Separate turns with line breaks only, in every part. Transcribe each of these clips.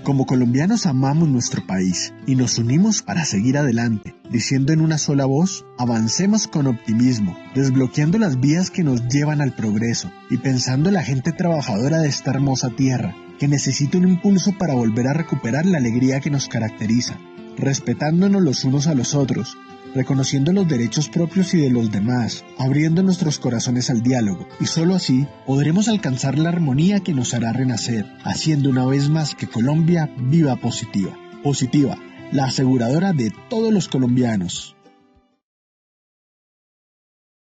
Como colombianos amamos nuestro país y nos unimos para seguir adelante, diciendo en una sola voz, avancemos con optimismo, desbloqueando las vías que nos llevan al progreso y pensando en la gente trabajadora de esta hermosa tierra, que necesita un impulso para volver a recuperar la alegría que nos caracteriza, respetándonos los unos a los otros, reconociendo los derechos propios y de los demás, abriendo nuestros corazones al diálogo, y solo así podremos alcanzar la armonía que nos hará renacer, haciendo una vez más que Colombia viva positiva. Positiva, la aseguradora de todos los colombianos.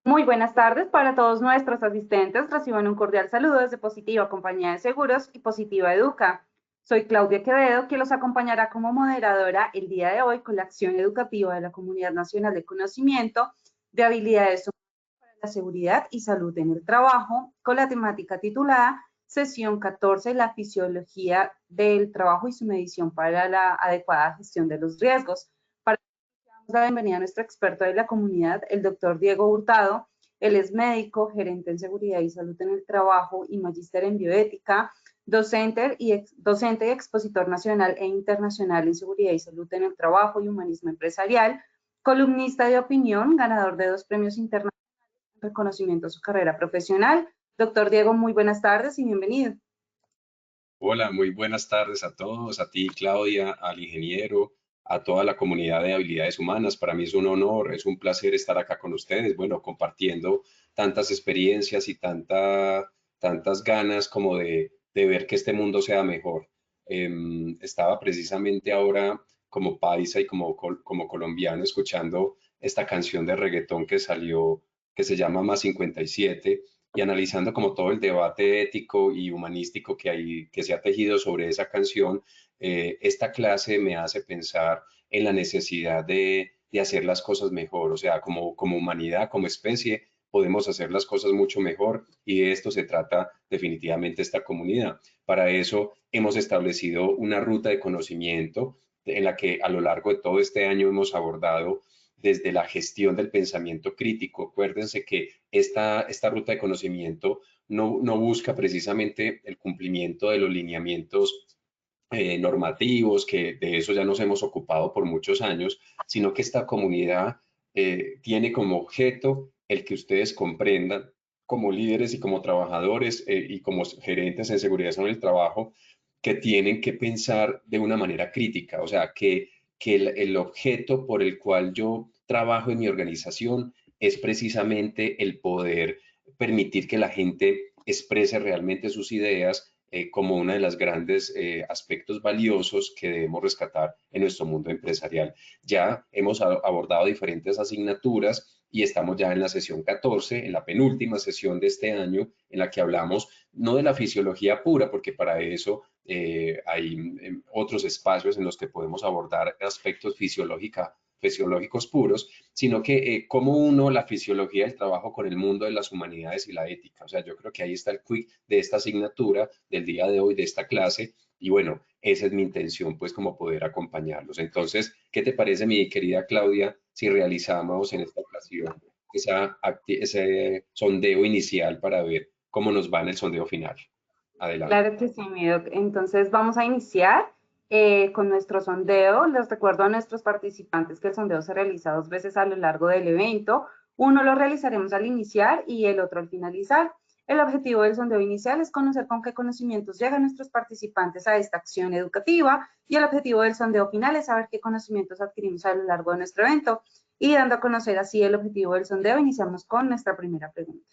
Muy buenas tardes para todos nuestros asistentes. Reciban un cordial saludo desde Positiva Compañía de Seguros y Positiva Educa. Soy Claudia Quevedo, que los acompañará como moderadora el día de hoy con la acción educativa de la Comunidad Nacional de Conocimiento de Habilidades para la Seguridad y Salud en el Trabajo, con la temática titulada Sesión 14, la fisiología del trabajo y su medición para la adecuada gestión de los riesgos. Para damos la bienvenida a nuestro experto de la comunidad, el doctor Diego Hurtado. Él es médico, gerente en seguridad y salud en el trabajo y magíster en bioética, docente y expositor nacional e internacional en seguridad y salud en el trabajo y humanismo empresarial, columnista de opinión, ganador de 2 premios internacionales en reconocimiento a su carrera profesional. Doctor Diego, muy buenas tardes y bienvenido.
Hola, muy buenas tardes a todos, a ti Claudia, al ingeniero, a toda la comunidad de habilidades humanas. Para mí es un honor, es un placer estar acá con ustedes, bueno, compartiendo tantas experiencias y tantas ganas como de ver que este mundo sea mejor. Estaba precisamente ahora como paisa y como colombiano escuchando esta canción de reggaetón que salió, que se llama Más 57, y analizando como todo el debate ético y humanístico que se ha tejido sobre esa canción. Esta clase me hace pensar en la necesidad de hacer las cosas mejor, o sea, como humanidad, como especie, podemos hacer las cosas mucho mejor, y de esto se trata definitivamente esta comunidad. Para eso hemos establecido una ruta de conocimiento en la que a lo largo de todo este año hemos abordado desde la gestión del pensamiento crítico. Acuérdense que esta ruta de conocimiento no busca precisamente el cumplimiento de los lineamientos normativos, que de eso ya nos hemos ocupado por muchos años, sino que esta comunidad tiene como objeto el que ustedes comprendan como líderes y como trabajadores y como gerentes en seguridad en el trabajo, que tienen que pensar de una manera crítica, o sea, que el objeto por el cual yo trabajo en mi organización es precisamente el poder permitir que la gente exprese realmente sus ideas como uno de los grandes aspectos valiosos que debemos rescatar en nuestro mundo empresarial. Ya hemos abordado diferentes asignaturas y estamos ya en la sesión 14, en la penúltima sesión de este año, en la que hablamos no de la fisiología pura, porque para eso hay otros espacios en los que podemos abordar aspectos fisiológicos puros, sino que cómo uno la fisiología del trabajo con el mundo de las humanidades y la ética. O sea, yo creo que ahí está el quick de esta asignatura del día de hoy, de esta clase, y bueno, esa es mi intención, pues, como poder acompañarlos. Entonces, ¿qué te parece, mi querida Claudia, si realizamos en esta ocasión ese sondeo inicial para ver cómo nos va en el sondeo final? Adelante.
Claro que sí, mi doc. Entonces vamos a iniciar con nuestro sondeo. Les recuerdo a nuestros participantes que el sondeo se realiza 2 veces a lo largo del evento. Uno lo realizaremos al iniciar y el otro al finalizar. El objetivo del sondeo inicial es conocer con qué conocimientos llegan nuestros participantes a esta acción educativa, y el objetivo del sondeo final es saber qué conocimientos adquirimos a lo largo de nuestro evento. Y dando a conocer así el objetivo del sondeo, iniciamos con nuestra primera pregunta.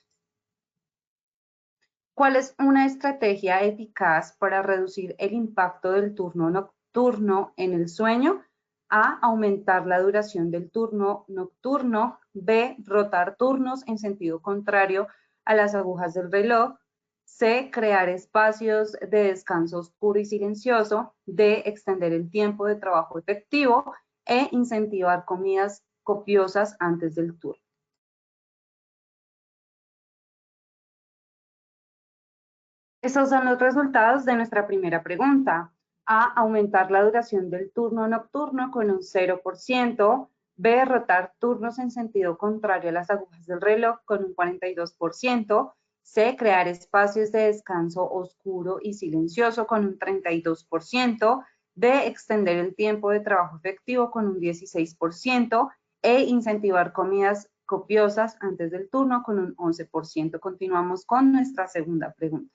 ¿Cuál es una estrategia eficaz para reducir el impacto del turno nocturno en el sueño? A, aumentar la duración del turno nocturno. B, rotar turnos en sentido contrario a las agujas del reloj. C, crear espacios de descanso oscuro y silencioso. D, extender el tiempo de trabajo efectivo. E, incentivar comidas copiosas antes del turno. Estos son los resultados de nuestra primera pregunta. A, aumentar la duración del turno nocturno con un 0%. B, rotar turnos en sentido contrario a las agujas del reloj con un 42%. C, crear espacios de descanso oscuro y silencioso con un 32%. D, extender el tiempo de trabajo efectivo con un 16%, e incentivar comidas copiosas antes del turno con un 11%. Continuamos con nuestra segunda pregunta.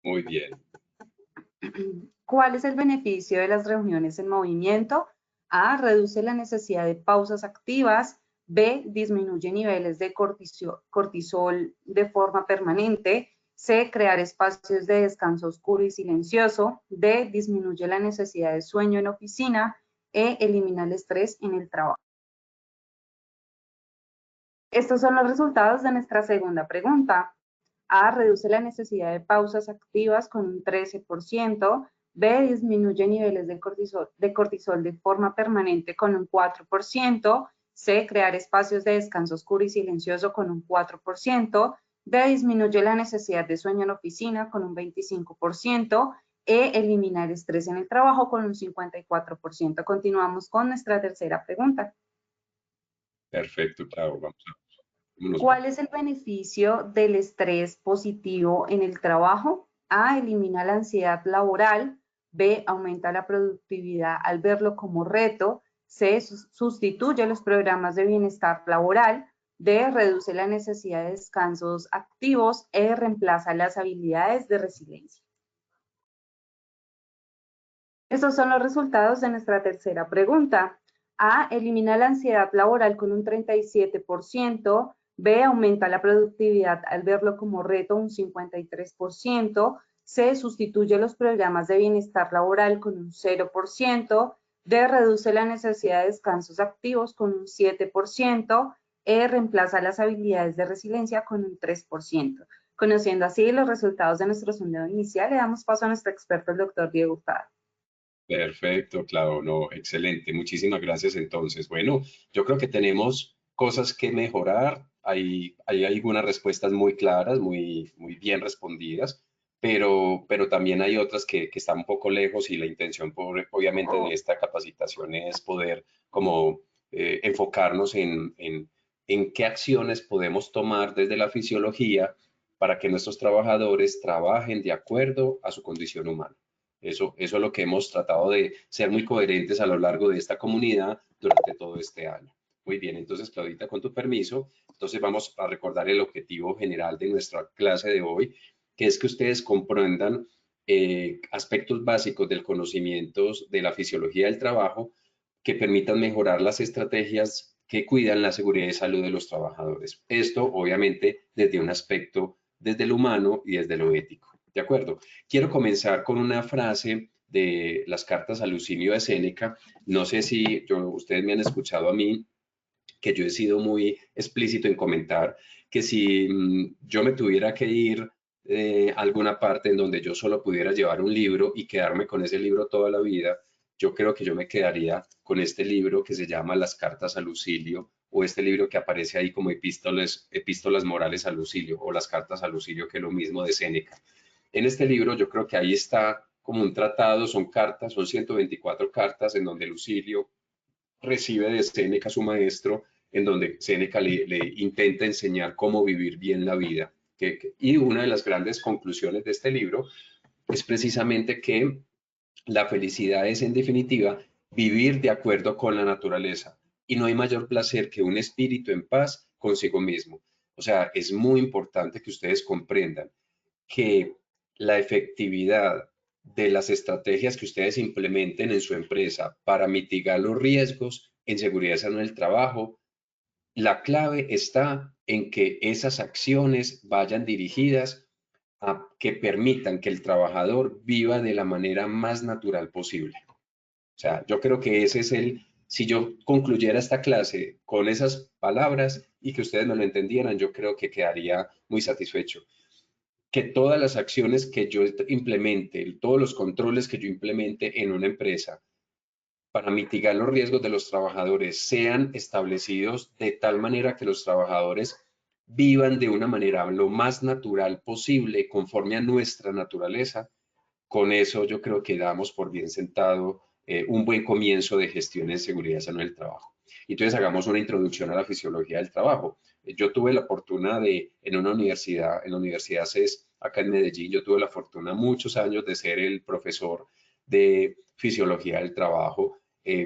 Muy bien.
¿Cuál es el beneficio de las reuniones en movimiento? A, reduce la necesidad de pausas activas. B, disminuye niveles de cortisol de forma permanente. C, crear espacios de descanso oscuro y silencioso. D, disminuye la necesidad de sueño en oficina. E, elimina el estrés en el trabajo. Estos son los resultados de nuestra segunda pregunta. A, reduce la necesidad de pausas activas con un 13%. B, disminuye niveles de cortisol de forma permanente con un 4%. C, crear espacios de descanso oscuro y silencioso con un 4%. D, disminuye la necesidad de sueño en oficina con un 25%. E, eliminar estrés en el trabajo con un 54%. Continuamos con nuestra tercera pregunta.
Perfecto, Clau. Vámonos.
¿Cuál es el beneficio del estrés positivo en el trabajo? A, elimina la ansiedad laboral. B, aumenta la productividad al verlo como reto. C, sustituye los programas de bienestar laboral. D, reduce la necesidad de descansos activos. E, reemplaza las habilidades de resiliencia. Estos son los resultados de nuestra tercera pregunta. A, elimina la ansiedad laboral con un 37%. B, aumenta la productividad al verlo como reto un 53%. C, sustituye los programas de bienestar laboral con un 0%. D, reduce la necesidad de descansos activos con un 7%. E, reemplaza las habilidades de resiliencia con un 3%. Conociendo así los resultados de nuestro sondeo inicial, le damos paso a nuestro experto, el doctor Diego Hurtado.
Perfecto, Clau, no, excelente. Muchísimas gracias entonces. Bueno, yo creo que tenemos cosas que mejorar. Hay algunas respuestas muy claras, muy bien respondidas, pero también hay otras que están un poco lejos y la intención, obviamente, de esta capacitación es poder como enfocarnos en qué acciones podemos tomar desde la fisiología para que nuestros trabajadores trabajen de acuerdo a su condición humana. Eso es lo que hemos tratado de ser muy coherentes a lo largo de esta comunidad durante todo este año. Muy bien, entonces, Claudita, con tu permiso, entonces vamos a recordar el objetivo general de nuestra clase de hoy, que es que ustedes comprendan aspectos básicos del conocimiento de la fisiología del trabajo que permitan mejorar las estrategias que cuidan la seguridad y salud de los trabajadores. Esto, obviamente, desde un aspecto, desde lo humano y desde lo ético. ¿De acuerdo? Quiero comenzar con una frase de las cartas a Lucinio de Séneca. No sé si ustedes me han escuchado a mí, que yo he sido muy explícito en comentar que si yo me tuviera que ir a alguna parte en donde yo solo pudiera llevar un libro y quedarme con ese libro toda la vida, yo creo que yo me quedaría con este libro que se llama Las cartas a Lucilio, o este libro que aparece ahí como epístolas morales a Lucilio, o las cartas a Lucilio, que es lo mismo de Séneca. En este libro yo creo que ahí está como un tratado, son cartas, son 124 cartas en donde Lucilio recibe de Séneca, su maestro, en donde Séneca le intenta enseñar cómo vivir bien la vida. Y una de las grandes conclusiones de este libro es precisamente que la felicidad es, en definitiva, vivir de acuerdo con la naturaleza. Y no hay mayor placer que un espíritu en paz consigo mismo. O sea, es muy importante que ustedes comprendan que la efectividad de las estrategias que ustedes implementen en su empresa para mitigar los riesgos en seguridad en el trabajo, la clave está en que esas acciones vayan dirigidas a que permitan que el trabajador viva de la manera más natural posible. O sea, yo creo que ese es si yo concluyera esta clase con esas palabras y que ustedes me lo entendieran, yo creo que quedaría muy satisfecho. Que todas las acciones que yo implemente, todos los controles que yo implemente en una empresa para mitigar los riesgos de los trabajadores sean establecidos de tal manera que los trabajadores vivan de una manera lo más natural posible, conforme a nuestra naturaleza. Con eso yo creo que damos por bien sentado un buen comienzo de gestión en seguridad en el trabajo. Entonces hagamos una introducción a la fisiología del trabajo. Yo tuve la fortuna en la Universidad CES, acá en Medellín, yo tuve la fortuna muchos años de ser el profesor de fisiología del trabajo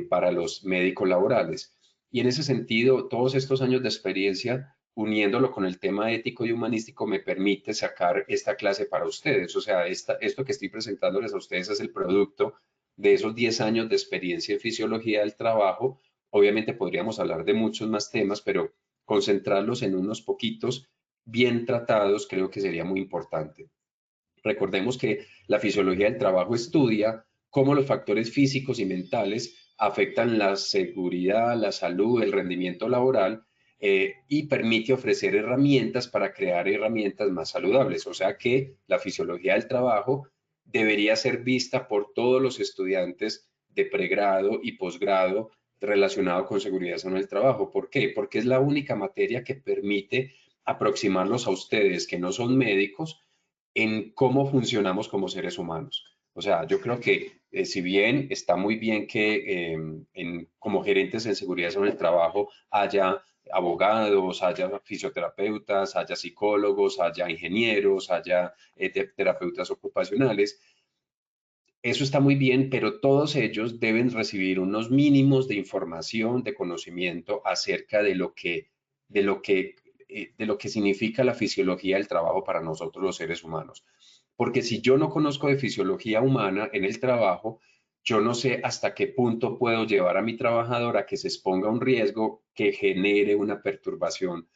para los médicos laborales. Y en ese sentido, todos estos años de experiencia, uniéndolo con el tema ético y humanístico, me permite sacar esta clase para ustedes. O sea, esto que estoy presentándoles a ustedes es el producto de esos 10 años de experiencia en fisiología del trabajo. Obviamente podríamos hablar de muchos más temas, pero concentrarlos en unos poquitos bien tratados creo que sería muy importante. Recordemos que la fisiología del trabajo estudia cómo los factores físicos y mentales afectan la seguridad, la salud, el rendimiento laboral y permite ofrecer herramientas para crear herramientas más saludables. O sea que la fisiología del trabajo debería ser vista por todos los estudiantes de pregrado y posgrado relacionado con seguridad en el trabajo. ¿Por qué? Porque es la única materia que permite aproximarlos a ustedes que no son médicos en cómo funcionamos como seres humanos. O sea, yo creo que si bien está muy bien que como gerentes en seguridad en el trabajo haya abogados, haya fisioterapeutas, haya psicólogos, haya ingenieros, haya terapeutas ocupacionales, eso está muy bien, pero todos ellos deben recibir unos mínimos de información, de conocimiento acerca de lo que significa la fisiología del trabajo para nosotros los seres humanos. Porque si yo no conozco de fisiología humana en el trabajo, yo no sé hasta qué punto puedo llevar a mi trabajador a que se exponga a un riesgo que genere una perturbación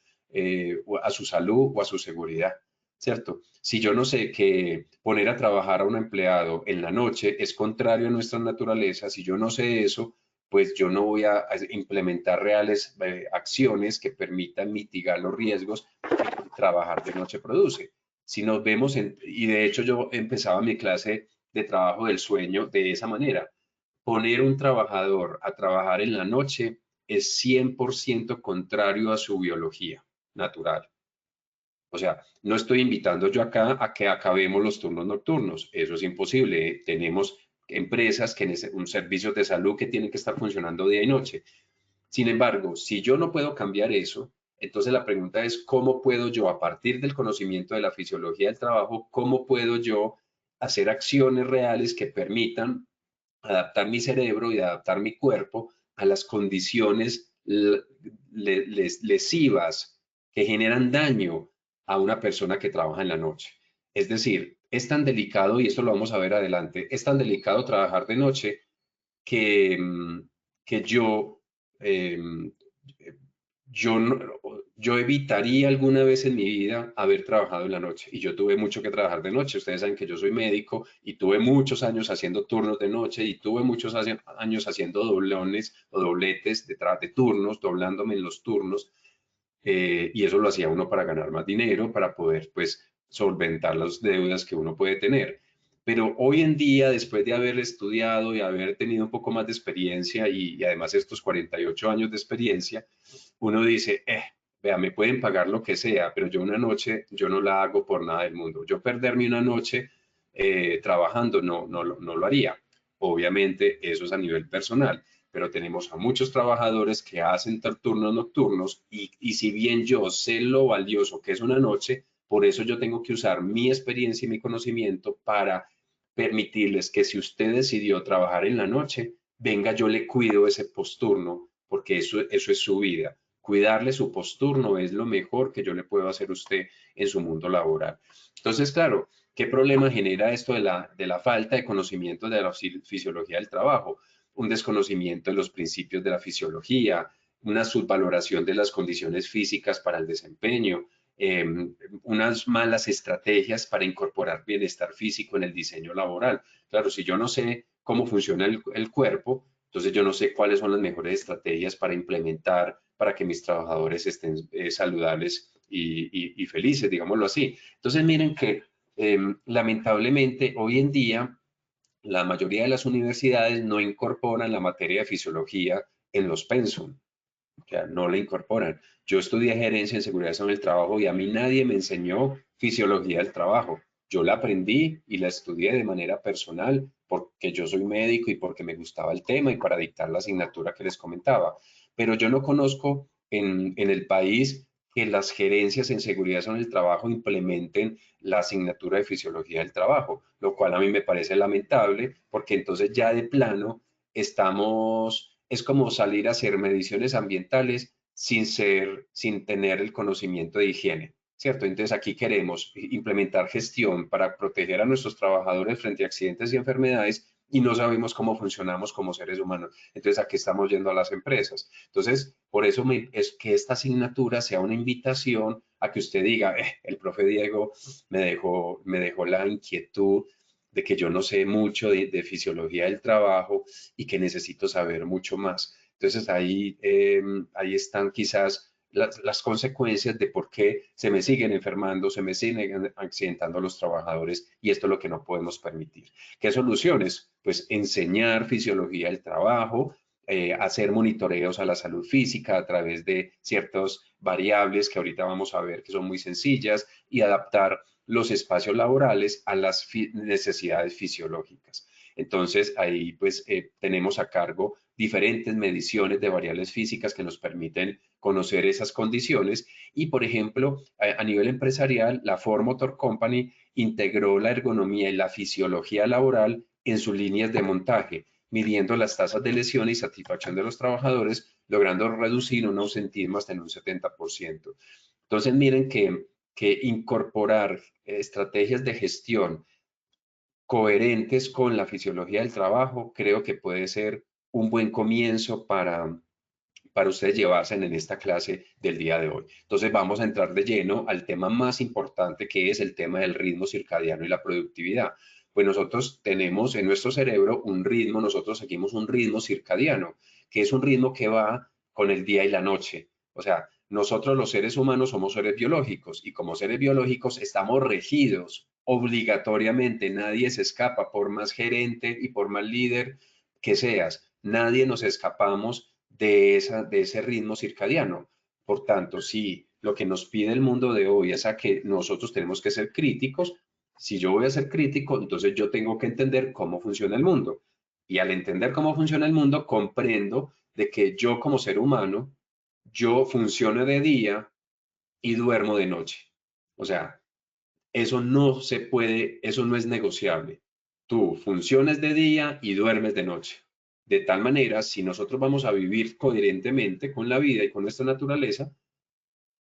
a su salud o a su seguridad. ¿Cierto? Si yo no sé que poner a trabajar a un empleado en la noche es contrario a nuestra naturaleza, si yo no sé eso, pues yo no voy a implementar reales acciones que permitan mitigar los riesgos que trabajar de noche produce. Si nos vemos, y de hecho yo empezaba mi clase de trabajo del sueño de esa manera, poner un trabajador a trabajar en la noche es 100% contrario a su biología natural. O sea, no estoy invitando yo acá a que acabemos los turnos nocturnos. Eso es imposible. Tenemos empresas que un servicios de salud que tienen que estar funcionando día y noche. Sin embargo, si yo no puedo cambiar eso, entonces la pregunta es cómo puedo yo, a partir del conocimiento de la fisiología del trabajo, cómo puedo yo hacer acciones reales que permitan adaptar mi cerebro y adaptar mi cuerpo a las condiciones lesivas que generan daño a una persona que trabaja en la noche. Es decir, es tan delicado, y esto lo vamos a ver adelante, es tan delicado trabajar de noche que, que eh, yo, no- yo evitaría alguna vez en mi vida haber trabajado en la noche. Y yo tuve mucho que trabajar de noche. Ustedes saben que yo soy médico y tuve muchos años haciendo turnos de noche y tuve muchos años haciendo doblones o dobletes detrás de turnos, doblándome en los turnos. Y eso lo hacía uno para ganar más dinero, para poder pues solventar las deudas que uno puede tener. Pero hoy en día, después de haber estudiado y haber tenido un poco más de experiencia y además estos 48 años de experiencia, uno dice, vea, me pueden pagar lo que sea, pero yo una noche, yo no la hago por nada del mundo. Yo perderme una noche trabajando no lo haría. Obviamente eso es a nivel personal, pero tenemos a muchos trabajadores que hacen turnos nocturnos y si bien yo sé lo valioso que es una noche, por eso yo tengo que usar mi experiencia y mi conocimiento para permitirles que si usted decidió trabajar en la noche, venga, yo le cuido ese posturno, porque eso es su vida. Cuidarle su posturno es lo mejor que yo le puedo hacer a usted en su mundo laboral. Entonces, claro, ¿qué problema genera esto de la falta de conocimiento de la fisiología del trabajo? Un desconocimiento de los principios de la fisiología, una subvaloración de las condiciones físicas para el desempeño, eh, unas malas estrategias para incorporar bienestar físico en el diseño laboral. Claro, si yo no sé cómo funciona el cuerpo, entonces yo no sé cuáles son las mejores estrategias para implementar para que mis trabajadores estén saludables y felices, digámoslo así. Entonces miren que lamentablemente hoy en día la mayoría de las universidades no incorporan la materia de fisiología en los pensum, o sea, no la incorporan. Yo estudié gerencia en seguridad en el trabajo y a mí nadie me enseñó fisiología del trabajo. Yo la aprendí y la estudié de manera personal porque yo soy médico y porque me gustaba el tema y para dictar la asignatura que les comentaba. Pero yo no conozco en el país que las gerencias en seguridad en el trabajo implementen la asignatura de fisiología del trabajo, lo cual a mí me parece lamentable porque entonces ya de plano es como salir a hacer mediciones ambientales sin tener el conocimiento de higiene, ¿cierto? Entonces aquí queremos implementar gestión para proteger a nuestros trabajadores frente a accidentes y enfermedades y no sabemos cómo funcionamos como seres humanos. Entonces, ¿a qué estamos yendo a las empresas? Entonces, por eso es que esta asignatura sea una invitación a que usted diga, el profe Diego me dejó la inquietud de que yo no sé mucho de fisiología del trabajo y que necesito saber mucho más. Entonces, ahí están quizás las consecuencias de por qué se me siguen enfermando, se me siguen accidentando los trabajadores y esto es lo que no podemos permitir. ¿Qué soluciones? Pues enseñar fisiología del trabajo, hacer monitoreos a la salud física a través de ciertas variables que ahorita vamos a ver que son muy sencillas y adaptar los espacios laborales a las necesidades fisiológicas. Entonces, ahí pues tenemos a cargo diferentes mediciones de variables físicas que nos permiten conocer esas condiciones y, por ejemplo, a nivel empresarial, la Ford Motor Company integró la ergonomía y la fisiología laboral en sus líneas de montaje, midiendo las tasas de lesión y satisfacción de los trabajadores, logrando reducir un ausentismo hasta en un 70%. Entonces, miren que incorporar estrategias de gestión coherentes con la fisiología del trabajo, creo que puede ser un buen comienzo para ustedes llevarse en esta clase del día de hoy. Entonces vamos a entrar de lleno al tema más importante que es el tema del ritmo circadiano y la productividad. Pues nosotros tenemos en nuestro cerebro un ritmo, nosotros seguimos un ritmo circadiano, que es un ritmo que va con el día y la noche. O sea, nosotros los seres humanos somos seres biológicos y como seres biológicos estamos regidos obligatoriamente, nadie se escapa, por más gerente y por más líder que seas, nadie nos escapamos de ese ritmo circadiano. Por tanto, si lo que nos pide el mundo de hoy es a que nosotros tenemos que ser críticos, si yo voy a ser crítico, entonces yo tengo que entender cómo funciona el mundo. Y al entender cómo funciona el mundo, comprendo de que yo como ser humano, yo funciono de día y duermo de noche. O sea, eso no se puede, eso no es negociable. Tú funcionas de día y duermes de noche. De tal manera, si nosotros vamos a vivir coherentemente con la vida y con nuestra naturaleza,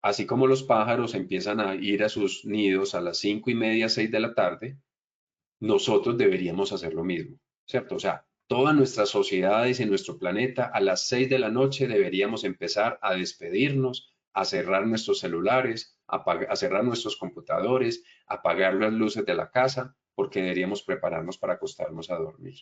así como los pájaros empiezan a ir a sus nidos a las 5:30, 6 de la tarde, nosotros deberíamos hacer lo mismo, ¿cierto? O sea, todas nuestras sociedades en nuestro planeta a las 6 de la noche deberíamos empezar a despedirnos, a cerrar nuestros celulares, a cerrar nuestros computadores, a apagar las luces de la casa, porque deberíamos prepararnos para acostarnos a dormir.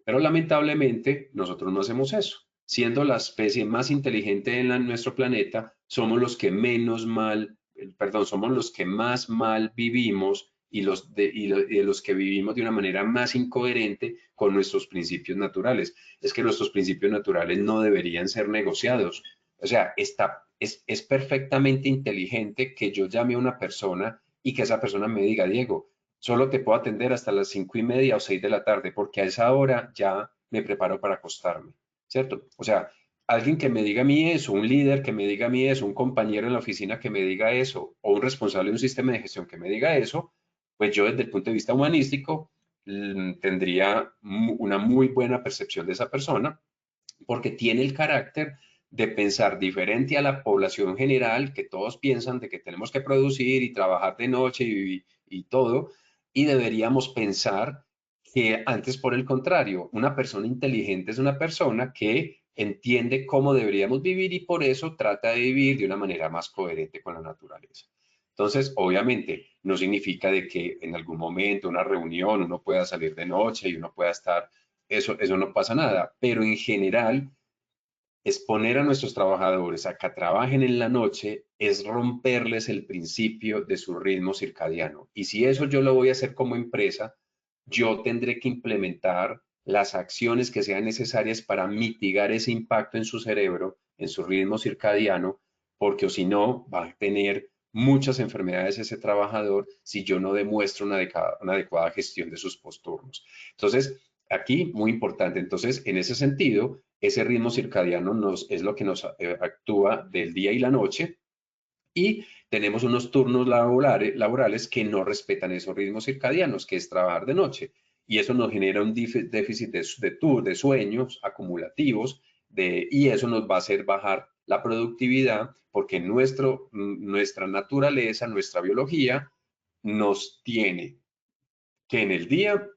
Pero lamentablemente nosotros no hacemos eso. Siendo la especie más inteligente en nuestro planeta, somos los que menos mal, perdón, somos los que más mal vivimos y de los que vivimos de una manera más incoherente con nuestros principios naturales. Es que nuestros principios naturales no deberían ser negociados. O sea, es perfectamente inteligente que yo llame a una persona y que esa persona me diga, Diego, solo te puedo atender hasta las 5:30 o 6 de la tarde, porque a esa hora ya me preparo para acostarme, ¿cierto? O sea, alguien que me diga a mí eso, un líder que me diga a mí eso, un compañero en la oficina que me diga eso, o un responsable de un sistema de gestión que me diga eso, pues yo desde el punto de vista humanístico tendría una muy buena percepción de esa persona, porque tiene el carácter de pensar diferente a la población general, que todos piensan de que tenemos que producir y trabajar de noche y todo, y deberíamos pensar que antes, por el contrario, una persona inteligente es una persona que entiende cómo deberíamos vivir y por eso trata de vivir de una manera más coherente con la naturaleza. Entonces, obviamente, no significa de que en algún momento, una reunión, uno pueda salir de noche y uno pueda estar, eso no pasa nada, pero en general, exponer a nuestros trabajadores a que trabajen en la noche es romperles el principio de su ritmo circadiano. Y si eso yo lo voy a hacer como empresa, yo tendré que implementar las acciones que sean necesarias para mitigar ese impacto en su cerebro, en su ritmo circadiano, porque o si no, va a tener muchas enfermedades ese trabajador si yo no demuestro una adecuada gestión de sus posturnos. Entonces, aquí, muy importante. Entonces, en ese sentido, ese ritmo circadiano es lo que nos actúa del día y la noche Y tenemos unos turnos laborales que no respetan esos ritmos circadianos, que es trabajar de noche. Y eso nos genera un déficit de sueños acumulativos y eso nos va a hacer bajar la productividad porque nuestra naturaleza, nuestra biología nos tiene que en el día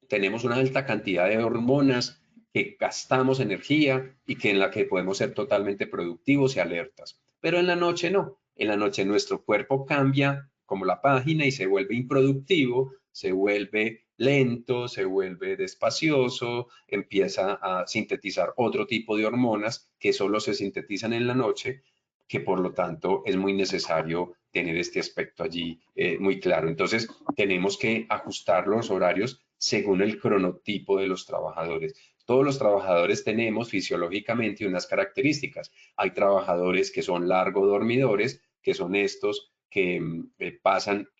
tenemos una alta cantidad de hormonas, que gastamos energía y que en la que podemos ser totalmente productivos y alertas. Pero en la noche no. En la noche nuestro cuerpo cambia como la página y se vuelve improductivo, se vuelve lento, se vuelve despacioso, empieza a sintetizar otro tipo de hormonas que solo se sintetizan en la noche, que por lo tanto es muy necesario tener este aspecto allí muy claro. Entonces, tenemos que ajustar los horarios según el cronotipo de los trabajadores. Todos los trabajadores tenemos fisiológicamente unas características. Hay trabajadores que son largo dormidores, que son estos que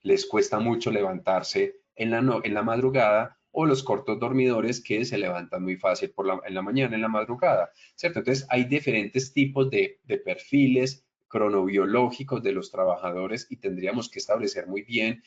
les cuesta mucho levantarse en la madrugada, o los cortos dormidores que se levantan muy fácil en la mañana, en la madrugada, ¿cierto? Entonces hay diferentes tipos de perfiles cronobiológicos de los trabajadores y tendríamos que establecer muy bien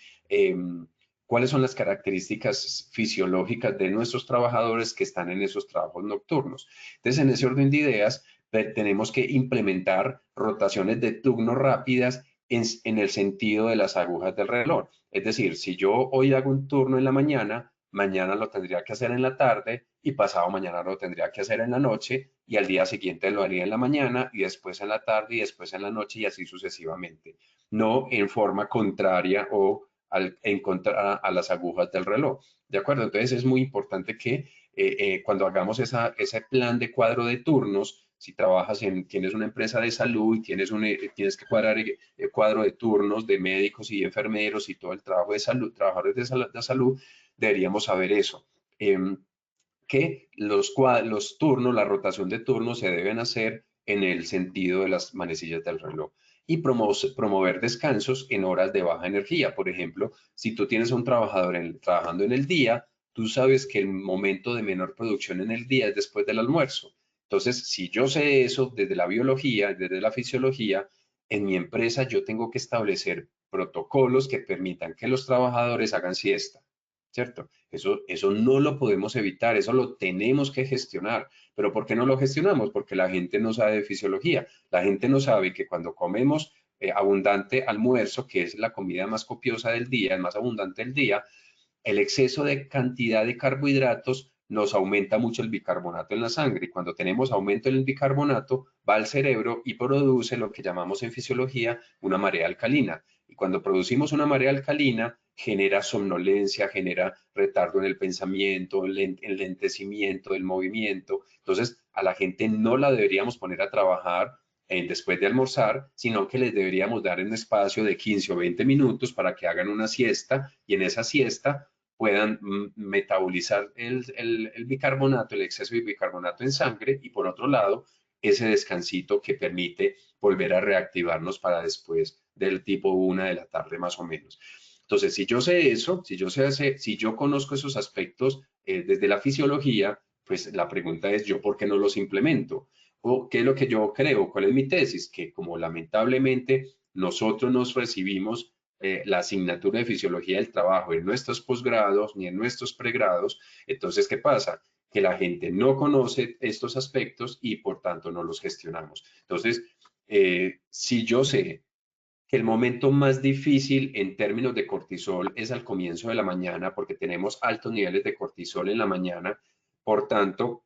cuáles son las características fisiológicas de nuestros trabajadores que están en esos trabajos nocturnos. Entonces, en ese orden de ideas, tenemos que implementar rotaciones de turnos rápidas en el sentido de las agujas del reloj. Es decir, si yo hoy hago un turno en la mañana, mañana lo tendría que hacer en la tarde y pasado mañana lo tendría que hacer en la noche y al día siguiente lo haría en la mañana y después en la tarde y después en la noche y así sucesivamente. No en forma contraria o en contra a las agujas del reloj. ¿De acuerdo? Entonces es muy importante que cuando hagamos ese plan de cuadro de turnos, si tienes una empresa de salud y tienes que cuadrar el cuadro de turnos de médicos y enfermeros y todo el trabajo de salud, trabajadores de salud, deberíamos saber eso. Que los turnos, la rotación de turnos se deben hacer en el sentido de las manecillas del reloj y promover descansos en horas de baja energía. Por ejemplo, si tú tienes a un trabajador trabajando en el día, tú sabes que el momento de menor producción en el día es después del almuerzo. Entonces, si yo sé eso desde la biología, desde la fisiología, en mi empresa yo tengo que establecer protocolos que permitan que los trabajadores hagan siesta, ¿cierto? Eso no lo podemos evitar, eso lo tenemos que gestionar. ¿Pero por qué no lo gestionamos? Porque la gente no sabe de fisiología. La gente no sabe que cuando comemos abundante almuerzo, que es la comida más copiosa del día, el más abundante del día, el exceso de cantidad de carbohidratos nos aumenta mucho el bicarbonato en la sangre y cuando tenemos aumento en el bicarbonato va al cerebro y produce lo que llamamos en fisiología una marea alcalina. Y cuando producimos una marea alcalina genera somnolencia, genera retardo en el pensamiento, enlentecimiento del movimiento. Entonces a la gente no la deberíamos poner a trabajar después de almorzar, sino que les deberíamos dar un espacio de 15 o 20 minutos para que hagan una siesta y en esa siesta puedan metabolizar el bicarbonato, el exceso de bicarbonato en sangre y por otro lado, ese descansito que permite volver a reactivarnos para después del tipo 1 de la tarde más o menos. Entonces, si yo sé eso, si yo conozco esos aspectos desde la fisiología, pues la pregunta es yo, ¿por qué no los implemento? ¿O qué es lo que yo creo? ¿Cuál es mi tesis? Que como lamentablemente nosotros nos recibimos la asignatura de fisiología del trabajo en nuestros posgrados ni en nuestros pregrados, entonces, ¿qué pasa? Que la gente no conoce estos aspectos y por tanto no los gestionamos. Entonces, si yo sé que el momento más difícil en términos de cortisol es al comienzo de la mañana porque tenemos altos niveles de cortisol en la mañana, por tanto,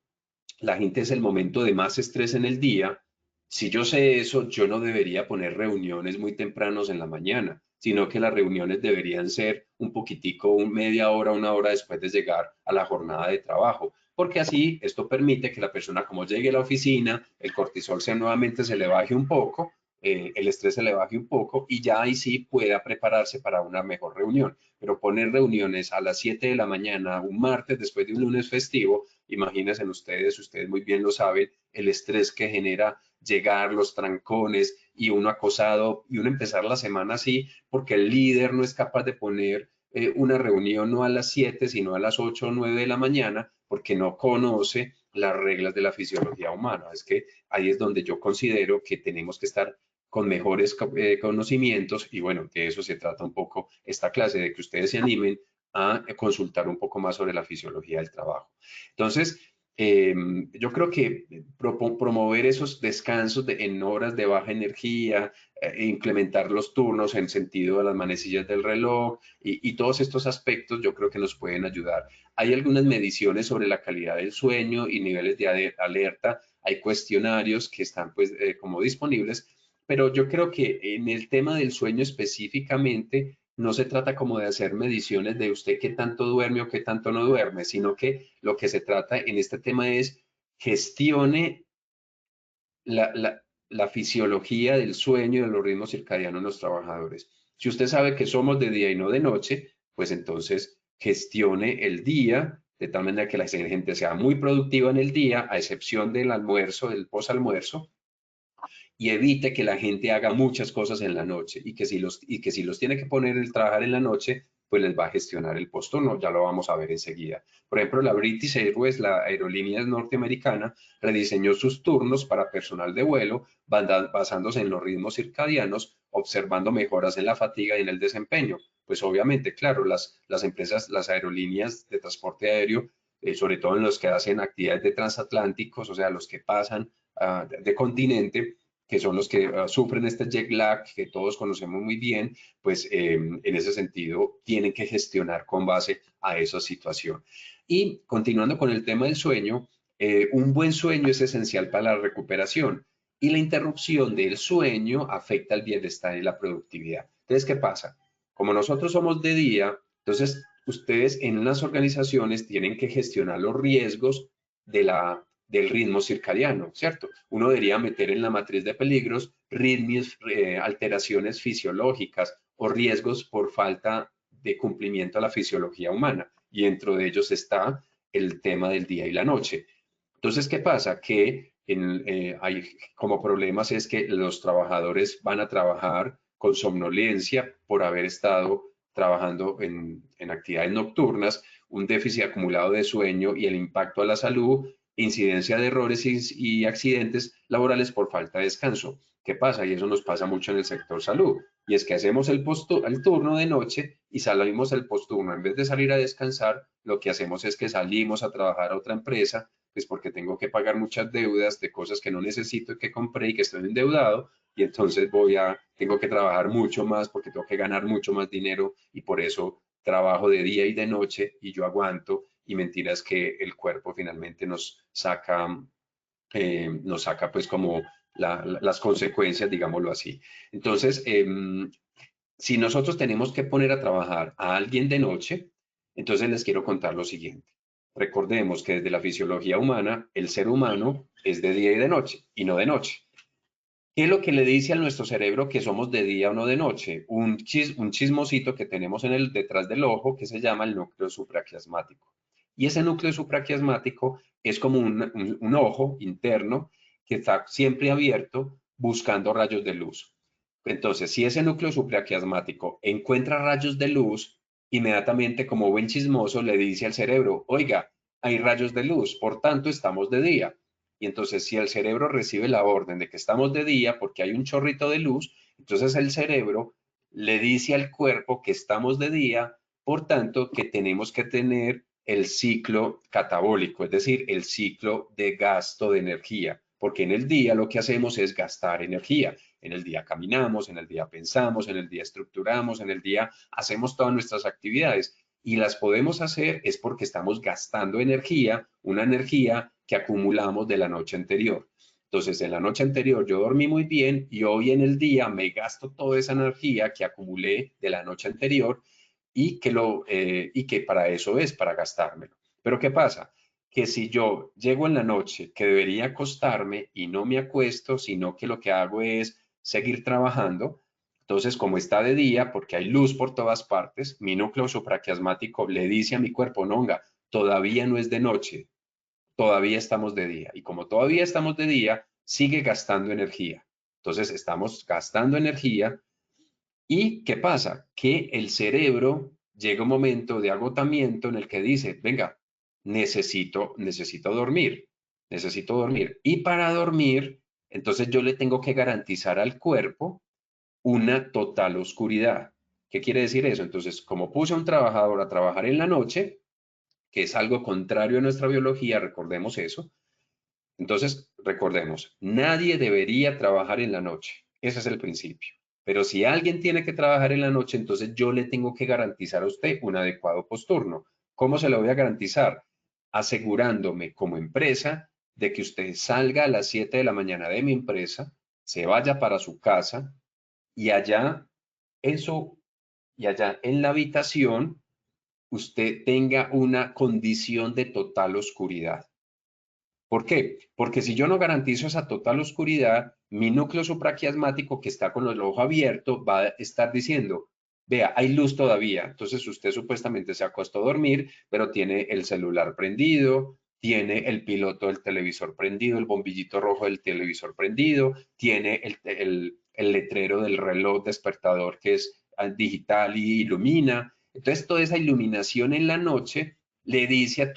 la gente es el momento de más estrés en el día. Si yo sé eso, yo no debería poner reuniones muy tempranos en la mañana, sino que las reuniones deberían ser un poquitico, media hora, una hora después de llegar a la jornada de trabajo, porque así esto permite que la persona como llegue a la oficina, el cortisol nuevamente se le baje un poco, el estrés se le baje un poco y ya ahí sí pueda prepararse para una mejor reunión. Pero poner reuniones a las 7 de la mañana, un martes después de un lunes festivo, imagínense ustedes muy bien lo saben, el estrés que genera llegar, los trancones y uno acosado y uno empezar la semana así porque el líder no es capaz de poner una reunión no a las 7 sino a las 8 o 9 de la mañana porque no conoce las reglas de la fisiología humana. Es que ahí es donde yo considero que tenemos que estar con mejores conocimientos, y bueno, de eso se trata un poco esta clase, de que ustedes se animen a consultar un poco más sobre la fisiología del trabajo. Entonces, yo creo que promover esos descansos en horas de baja energía, implementar los turnos en sentido de las manecillas del reloj y todos estos aspectos yo creo que nos pueden ayudar. Hay algunas mediciones sobre la calidad del sueño y niveles de alerta. Hay cuestionarios que están pues como disponibles, pero yo creo que en el tema del sueño específicamente no se trata como de hacer mediciones de usted qué tanto duerme o qué tanto no duerme, sino que lo que se trata en este tema es gestione la fisiología del sueño y de los ritmos circadianos de los trabajadores. Si usted sabe que somos de día y no de noche, pues entonces gestione el día de tal manera que la gente sea muy productiva en el día, a excepción del almuerzo, del posalmuerzo, y evite que la gente haga muchas cosas en la noche y que si los tiene que poner el trabajar en la noche, pues les va a gestionar el posturno, ya lo vamos a ver enseguida. Por ejemplo, la British Airways, la aerolínea norteamericana, rediseñó sus turnos para personal de vuelo basándose en los ritmos circadianos, observando mejoras en la fatiga y en el desempeño. Pues obviamente, claro, las empresas, las aerolíneas de transporte aéreo, sobre todo en los que hacen actividades de transatlánticos, o sea, los que pasan de continente, que son los que sufren este jet lag que todos conocemos muy bien, pues en ese sentido tienen que gestionar con base a esa situación. Y continuando con el tema del sueño, un buen sueño es esencial para la recuperación y la interrupción del sueño afecta el bienestar y la productividad. Entonces, ¿qué pasa? Como nosotros somos de día, entonces ustedes en las organizaciones tienen que gestionar los riesgos del ritmo circadiano, ¿cierto? Uno debería meter en la matriz de peligros ritmos, alteraciones fisiológicas o riesgos por falta de cumplimiento a la fisiología humana. Y dentro de ellos está el tema del día y la noche. Entonces, ¿qué pasa? Que hay como problemas es que los trabajadores van a trabajar con somnolencia por haber estado trabajando en actividades nocturnas, un déficit acumulado de sueño y el impacto a la salud, incidencia de errores y accidentes laborales por falta de descanso. ¿Qué pasa? Y eso nos pasa mucho en el sector salud. Y es que hacemos el turno de noche y salimos el posturno. En vez de salir a descansar, lo que hacemos es que salimos a trabajar a otra empresa, pues porque tengo que pagar muchas deudas de cosas que no necesito y que compré y que estoy endeudado. Y entonces tengo que trabajar mucho más porque tengo que ganar mucho más dinero y por eso trabajo de día y de noche y yo aguanto y mentiras que el cuerpo finalmente nos saca pues como las consecuencias, digámoslo así. Entonces, si nosotros tenemos que poner a trabajar a alguien de noche, entonces les quiero contar lo siguiente. Recordemos que desde la fisiología humana, el ser humano es de día y de noche, y no de noche. ¿Qué es lo que le dice a nuestro cerebro que somos de día o no de noche? Un chismosito que tenemos detrás del ojo que se llama el núcleo supraquiasmático. Y ese núcleo supraquiasmático es como un ojo interno que está siempre abierto buscando rayos de luz. Entonces, si ese núcleo supraquiasmático encuentra rayos de luz, inmediatamente como buen chismoso le dice al cerebro, oiga, hay rayos de luz, por tanto estamos de día. Y entonces si el cerebro recibe la orden de que estamos de día porque hay un chorrito de luz, entonces el cerebro le dice al cuerpo que estamos de día, por tanto que tenemos que tener el ciclo catabólico, es decir, el ciclo de gasto de energía, porque en el día lo que hacemos es gastar energía. En el día caminamos, en el día pensamos, en el día estructuramos, en el día hacemos todas nuestras actividades y las podemos hacer es porque estamos gastando energía, una energía que acumulamos de la noche anterior. Entonces, en la noche anterior yo dormí muy bien y hoy en el día me gasto toda esa energía que acumulé de la noche anterior y que para eso es, para gastármelo. Pero ¿qué pasa? Que si yo llego en la noche que debería acostarme y no me acuesto, sino que lo que hago es seguir trabajando, entonces como está de día, porque hay luz por todas partes, mi núcleo supraquiasmático le dice a mi cuerpo, nonga, todavía no es de noche, todavía estamos de día. Y como todavía estamos de día, sigue gastando energía. Entonces estamos gastando energía. ¿Y qué pasa? Que el cerebro llega un momento de agotamiento en el que dice, venga, necesito dormir, necesito dormir. Y para dormir Entonces yo le tengo que garantizar al cuerpo una total oscuridad. ¿Qué quiere decir eso? Entonces, como puse a un trabajador a trabajar en la noche, que es algo contrario a nuestra biología, recordemos eso. Entonces, recordemos, nadie debería trabajar en la noche. Ese es el principio. Pero si alguien tiene que trabajar en la noche, entonces yo le tengo que garantizar a usted un adecuado posturno. ¿Cómo se lo voy a garantizar? Asegurándome como empresa de que usted salga a las 7 de la mañana de mi empresa, se vaya para su casa y allá en su y allá en la habitación usted tenga una condición de total oscuridad. ¿Por qué? Porque si yo no garantizo esa total oscuridad, mi núcleo supraquiasmático que está con el ojo abierto va a estar diciendo, vea, hay luz todavía. Entonces usted supuestamente se acostó a dormir, pero tiene el celular prendido, tiene el piloto del televisor prendido, el bombillito rojo del televisor prendido, tiene el letrero del reloj despertador que es digital y ilumina. Entonces toda esa iluminación en la noche le dice a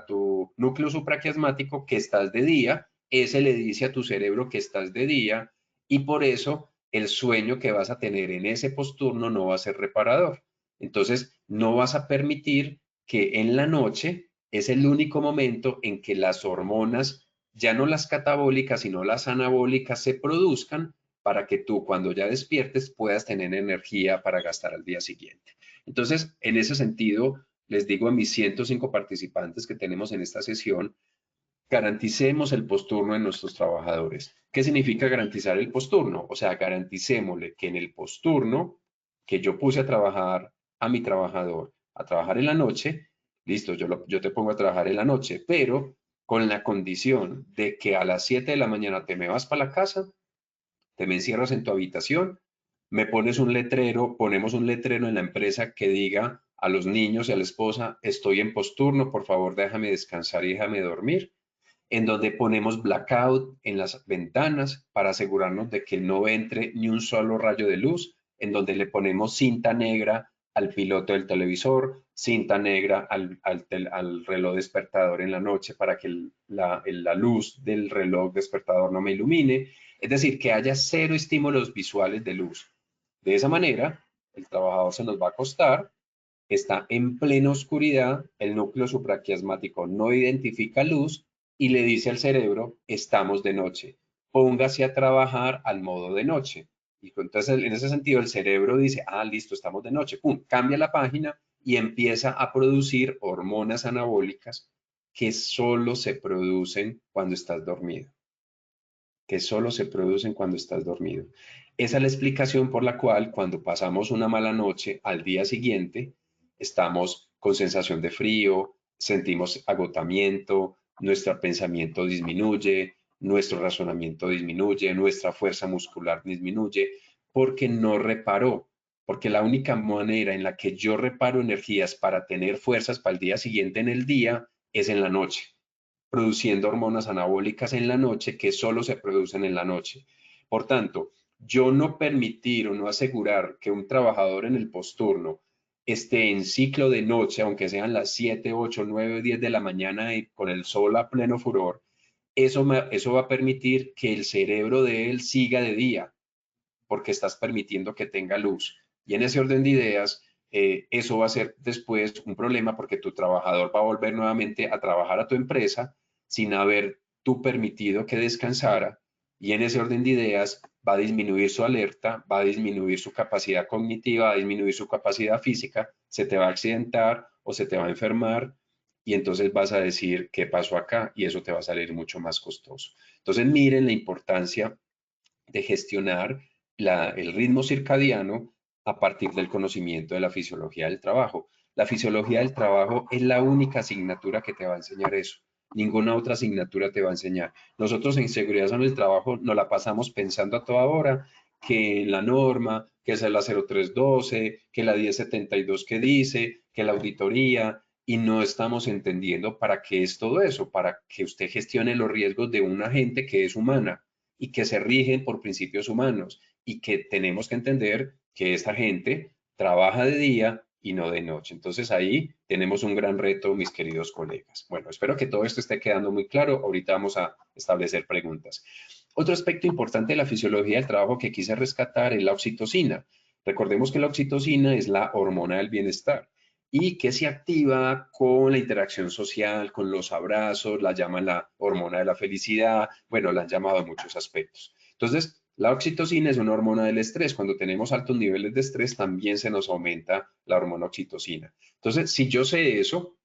tu núcleo supraquiasmático que estás de día, ese le dice a tu cerebro que estás de día y por eso el sueño que vas a tener en ese posturno no va a ser reparador. Entonces, no vas a permitir que en la noche es el único momento en que las hormonas, ya no las catabólicas, sino las anabólicas, se produzcan para que tú cuando ya despiertes puedas tener energía para gastar al día siguiente. Entonces, en ese sentido, les digo a mis 105 participantes que tenemos en esta sesión, garanticemos el posturno de nuestros trabajadores. ¿Qué significa garantizar el posturno? O sea, garanticémosle que en el posturno que yo puse a trabajar a mi trabajador, a trabajar en la noche, listo, yo te pongo a trabajar en la noche, pero con la condición de que a las 7 de la mañana te me vas para la casa, te me encierras en tu habitación, me pones un letrero, ponemos un letrero en la empresa que diga a los niños y a la esposa, estoy en posturno, por favor déjame descansar y déjame dormir, en donde ponemos blackout en las ventanas para asegurarnos de que no entre ni un solo rayo de luz, en donde le ponemos cinta negra al piloto del televisor, cinta negra al reloj despertador en la noche para que la luz del reloj despertador no me ilumine. Es decir, que haya cero estímulos visuales de luz. De esa manera, el trabajador se nos va a acostar, está en plena oscuridad, el núcleo supraquiasmático no identifica luz y le dice al cerebro, estamos de noche, póngase a trabajar al modo de noche. Y entonces, en ese sentido, el cerebro dice, ah, listo, estamos de noche, pum, cambia la página y empieza a producir hormonas anabólicas que solo se producen cuando estás dormido, que solo se producen cuando estás dormido. Esa es la explicación por la cual cuando pasamos una mala noche al día siguiente, estamos con sensación de frío, sentimos agotamiento, nuestro pensamiento disminuye, nuestro razonamiento disminuye, nuestra fuerza muscular disminuye, porque no reparó. Porque la única manera en la que yo reparo energías para tener fuerzas para el día siguiente en el día es en la noche, produciendo hormonas anabólicas en la noche que solo se producen en la noche. Por tanto, yo no permitir o no asegurar que un trabajador en el posturno esté en ciclo de noche, aunque sean las 7, 8, 9, 10 de la mañana y con el sol a pleno furor, eso va a permitir que el cerebro de él siga de día, porque estás permitiendo que tenga luz. Y en ese orden de ideas, eso va a ser después un problema porque tu trabajador va a volver nuevamente a trabajar a tu empresa sin haber tú permitido que descansara. Y en ese orden de ideas va a disminuir su alerta, va a disminuir su capacidad cognitiva, va a disminuir su capacidad física, se te va a accidentar o se te va a enfermar y entonces vas a decir qué pasó acá y eso te va a salir mucho más costoso. Entonces miren la importancia de gestionar el ritmo circadiano a partir del conocimiento de la fisiología del trabajo. La fisiología del trabajo es la única asignatura que te va a enseñar eso. Ninguna otra asignatura te va a enseñar. Nosotros en seguridad en el trabajo nos la pasamos pensando a toda hora que la norma, que es la 0312, que la 1072 que dice, que la auditoría, y no estamos entendiendo para qué es todo eso, para que usted gestione los riesgos de una gente que es humana y que se rigen por principios humanos y que tenemos que entender que esta gente trabaja de día y no de noche. Entonces ahí tenemos un gran reto, mis queridos colegas. Bueno, espero que todo esto esté quedando muy claro. Ahorita vamos a establecer preguntas. Otro aspecto importante de la fisiología del trabajo que quise rescatar es la oxitocina. Recordemos que la oxitocina es la hormona del bienestar y que se activa con la interacción social, con los abrazos, la llaman la hormona de la felicidad, bueno, la han llamado en muchos aspectos. Entonces, la oxitocina es una hormona del estrés. Cuando tenemos altos niveles de estrés, también se nos aumenta la hormona oxitocina. Entonces, si yo sé eso,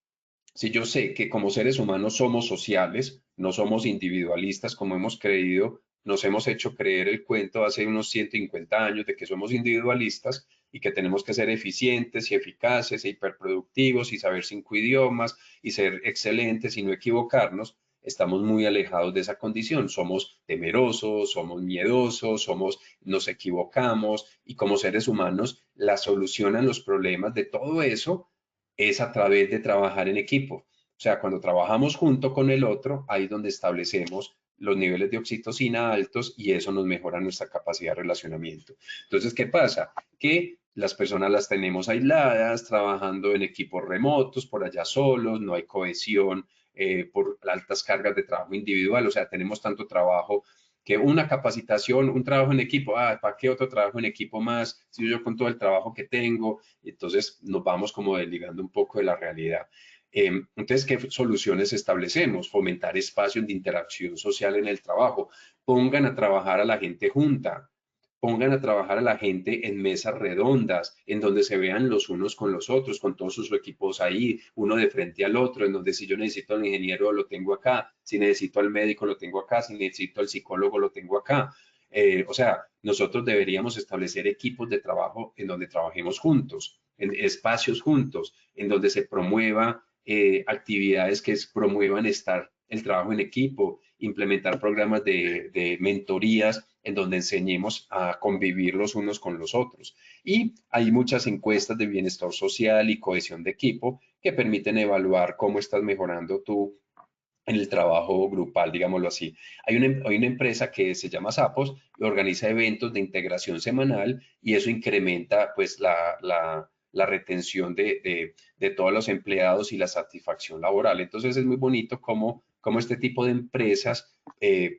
si yo sé que como seres humanos somos sociales, no somos individualistas como hemos creído, nos hemos hecho creer el cuento hace unos 150 años de que somos individualistas y que tenemos que ser eficientes y eficaces e hiperproductivos y saber 5 idiomas y ser excelentes y no equivocarnos, estamos muy alejados de esa condición. Somos temerosos, somos miedosos, nos equivocamos y como seres humanos la solución a los problemas de todo eso es a través de trabajar en equipo. O sea, cuando trabajamos junto con el otro, ahí es donde establecemos los niveles de oxitocina altos y eso nos mejora nuestra capacidad de relacionamiento. Entonces, ¿qué pasa? Que las personas las tenemos aisladas, trabajando en equipos remotos, por allá solos, no hay cohesión por altas cargas de trabajo individual, o sea, tenemos tanto trabajo que una capacitación, un trabajo en equipo, ¿para qué otro trabajo en equipo más? Si yo con todo el trabajo que tengo, entonces nos vamos como desligando un poco de la realidad. Entonces, ¿qué soluciones establecemos? Fomentar espacios de interacción social en el trabajo. Pongan a trabajar a la gente junta. Pongan a trabajar a la gente en mesas redondas, en donde se vean los unos con los otros, con todos sus equipos ahí, uno de frente al otro, en donde si yo necesito al ingeniero lo tengo acá, si necesito al médico lo tengo acá, si necesito al psicólogo lo tengo acá. O sea, nosotros deberíamos establecer equipos de trabajo en donde trabajemos juntos, en espacios juntos, en donde se promueva actividades que promuevan el trabajo en equipo, implementar programas de mentorías en donde enseñemos a convivir los unos con los otros. Y hay muchas encuestas de bienestar social y cohesión de equipo que permiten evaluar cómo estás mejorando tú en el trabajo grupal, digámoslo así. Hay una empresa que se llama Sapos y organiza eventos de integración semanal y eso incrementa pues la retención de todos los empleados y la satisfacción laboral. Entonces es muy bonito cómo este tipo de empresas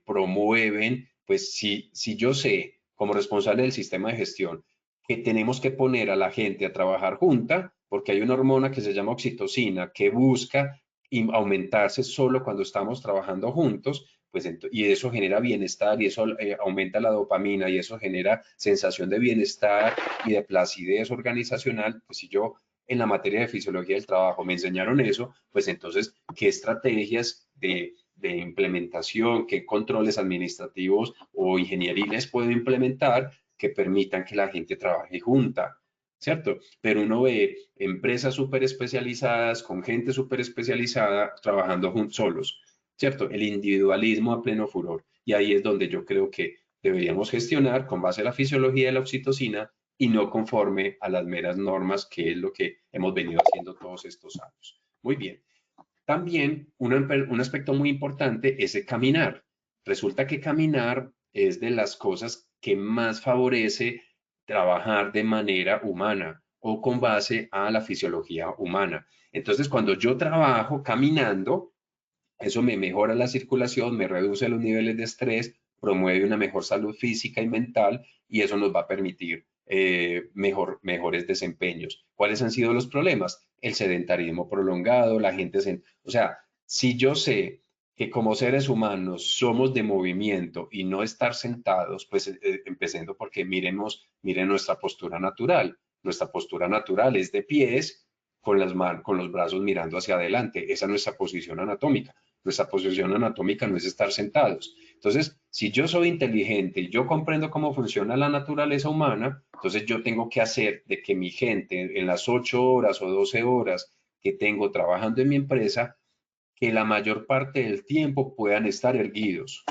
promueven, pues si yo sé como responsable del sistema de gestión que tenemos que poner a la gente a trabajar junta, porque hay una hormona que se llama oxitocina que busca y aumentarse solo cuando estamos trabajando juntos, pues y eso genera bienestar y eso aumenta la dopamina y eso genera sensación de bienestar y de placidez organizacional, pues si yo en la materia de fisiología del trabajo me enseñaron eso, pues entonces, ¿qué estrategias de implementación, qué controles administrativos o ingenieriles puedo implementar que permitan que la gente trabaje junta? ¿Cierto? Pero uno ve empresas súper especializadas, con gente súper especializada, trabajando solos, ¿cierto? El individualismo a pleno furor. Y ahí es donde yo creo que deberíamos gestionar con base a la fisiología de la oxitocina y no conforme a las meras normas, que es lo que hemos venido haciendo todos estos años. Muy bien. También un aspecto muy importante es el caminar. Resulta que caminar es de las cosas que más favorece trabajar de manera humana o con base a la fisiología humana. Entonces, cuando yo trabajo caminando, eso me mejora la circulación, me reduce los niveles de estrés, promueve una mejor salud física y mental y eso nos va a permitir mejores desempeños. ¿Cuáles han sido los problemas? El sedentarismo prolongado, la gente o sea, si yo sé que como seres humanos somos de movimiento y no estar sentados, pues empecendo porque miren nuestra postura natural. Nuestra postura natural es de pies con los brazos mirando hacia adelante. Esa es nuestra posición anatómica. Nuestra posición anatómica no es estar sentados. Entonces, si yo soy inteligente y yo comprendo cómo funciona la naturaleza humana, entonces yo tengo que hacer de que mi gente en las 8 horas o 12 horas que tengo trabajando en mi empresa, que la mayor parte del tiempo puedan estar erguidos.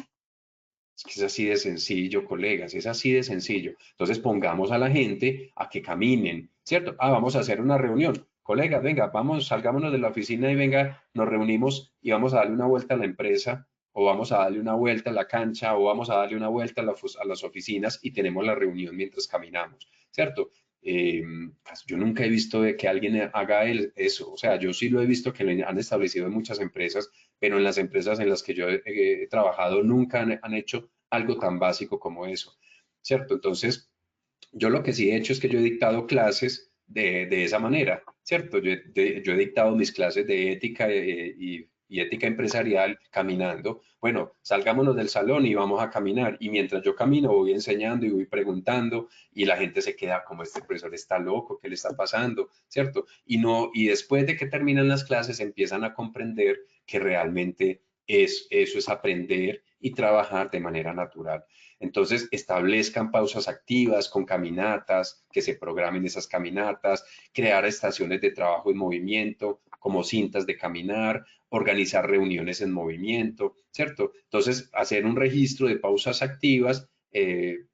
Es que es así de sencillo, colegas, es así de sencillo. Entonces pongamos a la gente a que caminen, ¿cierto? Vamos a hacer una reunión. Colegas, venga, vamos, salgámonos de la oficina y venga, nos reunimos y vamos a darle una vuelta a la empresa o vamos a darle una vuelta a la cancha o vamos a darle una vuelta a las oficinas y tenemos la reunión mientras caminamos, ¿cierto? Pues yo nunca he visto de que alguien haga eso, o sea, yo sí lo he visto que lo han establecido en muchas empresas, pero en las empresas en las que yo he trabajado nunca han hecho algo tan básico como eso, ¿cierto? Entonces, yo lo que sí he hecho es que yo he dictado clases de esa manera, ¿cierto? Yo he dictado mis clases de ética y ética empresarial caminando. Bueno, salgámonos del salón y vamos a caminar. Y mientras yo camino voy enseñando y voy preguntando y la gente se queda como este profesor está loco, ¿qué le está pasando? ¿Cierto? Y después de que terminan las clases empiezan a comprender que realmente eso es aprender y trabajar de manera natural. Entonces, establezcan pausas activas con caminatas, que se programen esas caminatas, crear estaciones de trabajo en movimiento, como cintas de caminar, organizar reuniones en movimiento, ¿cierto? Entonces, hacer un registro de pausas activas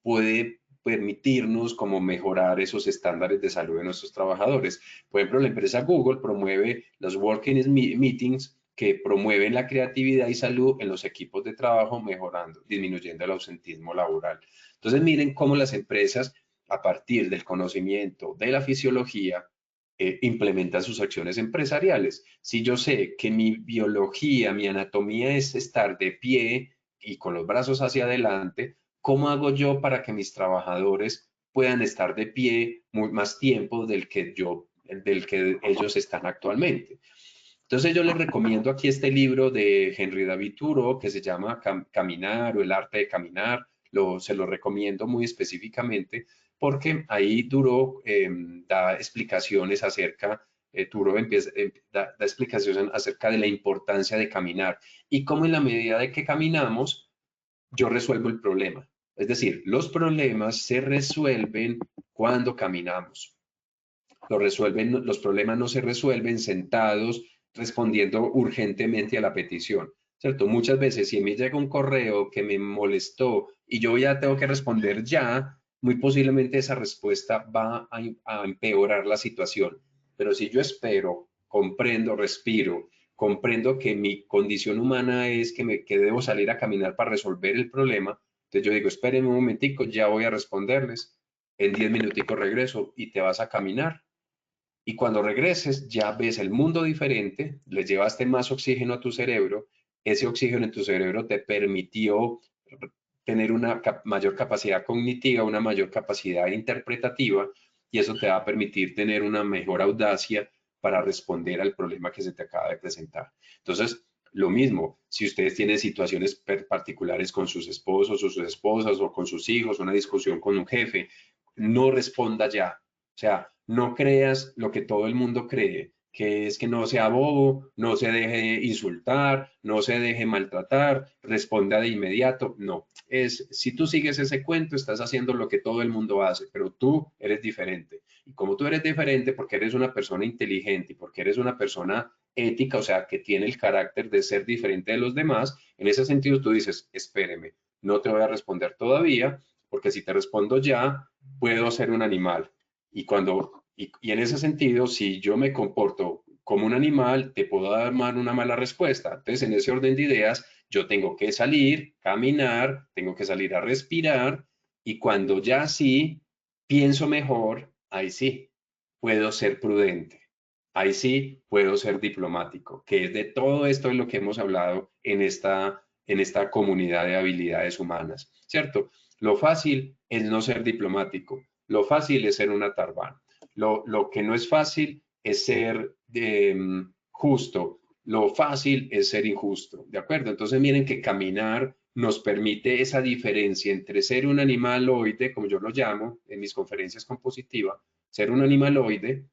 puede permitirnos como mejorar esos estándares de salud de nuestros trabajadores. Por ejemplo, la empresa Google promueve los Working Meetings que promueven la creatividad y salud en los equipos de trabajo, mejorando, disminuyendo el ausentismo laboral. Entonces, miren cómo las empresas, a partir del conocimiento de la fisiología, implementan sus acciones empresariales. Si yo sé que mi biología, mi anatomía es estar de pie y con los brazos hacia adelante, ¿cómo hago yo para que mis trabajadores puedan estar de pie más tiempo del que ellos están actualmente? Entonces yo les recomiendo aquí este libro de Henry David Thoreau que se llama Caminar o el arte de caminar. Se lo recomiendo muy específicamente porque ahí Thoreau da explicaciones acerca, Thoreau da explicaciones acerca de la importancia de caminar y cómo en la medida de que caminamos, yo resuelvo el problema. Es decir, los problemas se resuelven cuando caminamos. Los problemas no se resuelven sentados respondiendo urgentemente a la petición, ¿cierto? Muchas veces si me llega un correo que me molestó y yo ya tengo que responder ya, muy posiblemente esa respuesta va a empeorar la situación. Pero si yo espero, comprendo, respiro, comprendo que mi condición humana es que debo salir a caminar para resolver el problema, entonces yo digo, espérenme un momentico, ya voy a responderles, en 10 minuticos regreso y te vas a caminar y cuando regreses ya ves el mundo diferente, le llevaste más oxígeno a tu cerebro, ese oxígeno en tu cerebro te permitió tener una mayor capacidad cognitiva, una mayor capacidad interpretativa y eso te va a permitir tener una mejor audacia para responder al problema que se te acaba de presentar. Entonces, lo mismo, si ustedes tienen situaciones particulares con sus esposos o sus esposas o con sus hijos, una discusión con un jefe, no responda ya. O sea, no creas lo que todo el mundo cree, que es que no sea bobo, no se deje insultar, no se deje maltratar, responda de inmediato. No, si tú sigues ese cuento, estás haciendo lo que todo el mundo hace, pero tú eres diferente. Y como tú eres diferente porque eres una persona inteligente y porque eres una persona ética, o sea, que tiene el carácter de ser diferente de los demás, en ese sentido tú dices, espéreme, no te voy a responder todavía, porque si te respondo ya, puedo ser un animal. Y en ese sentido, si yo me comporto como un animal, te puedo dar una mala respuesta. Entonces, en ese orden de ideas, yo tengo que salir, caminar, tengo que salir a respirar y cuando ya sí pienso mejor, ahí sí puedo ser prudente. Ahí sí puedo ser diplomático, que es de todo esto de lo que hemos hablado en esta comunidad de habilidades humanas, ¿cierto? Lo fácil es no ser diplomático, lo fácil es ser una tarbán, lo que no es fácil es ser justo, lo fácil es ser injusto, ¿de acuerdo? Entonces miren que caminar nos permite esa diferencia entre ser un animaloide, como yo lo llamo en mis conferencias compositivas, ser un animaloide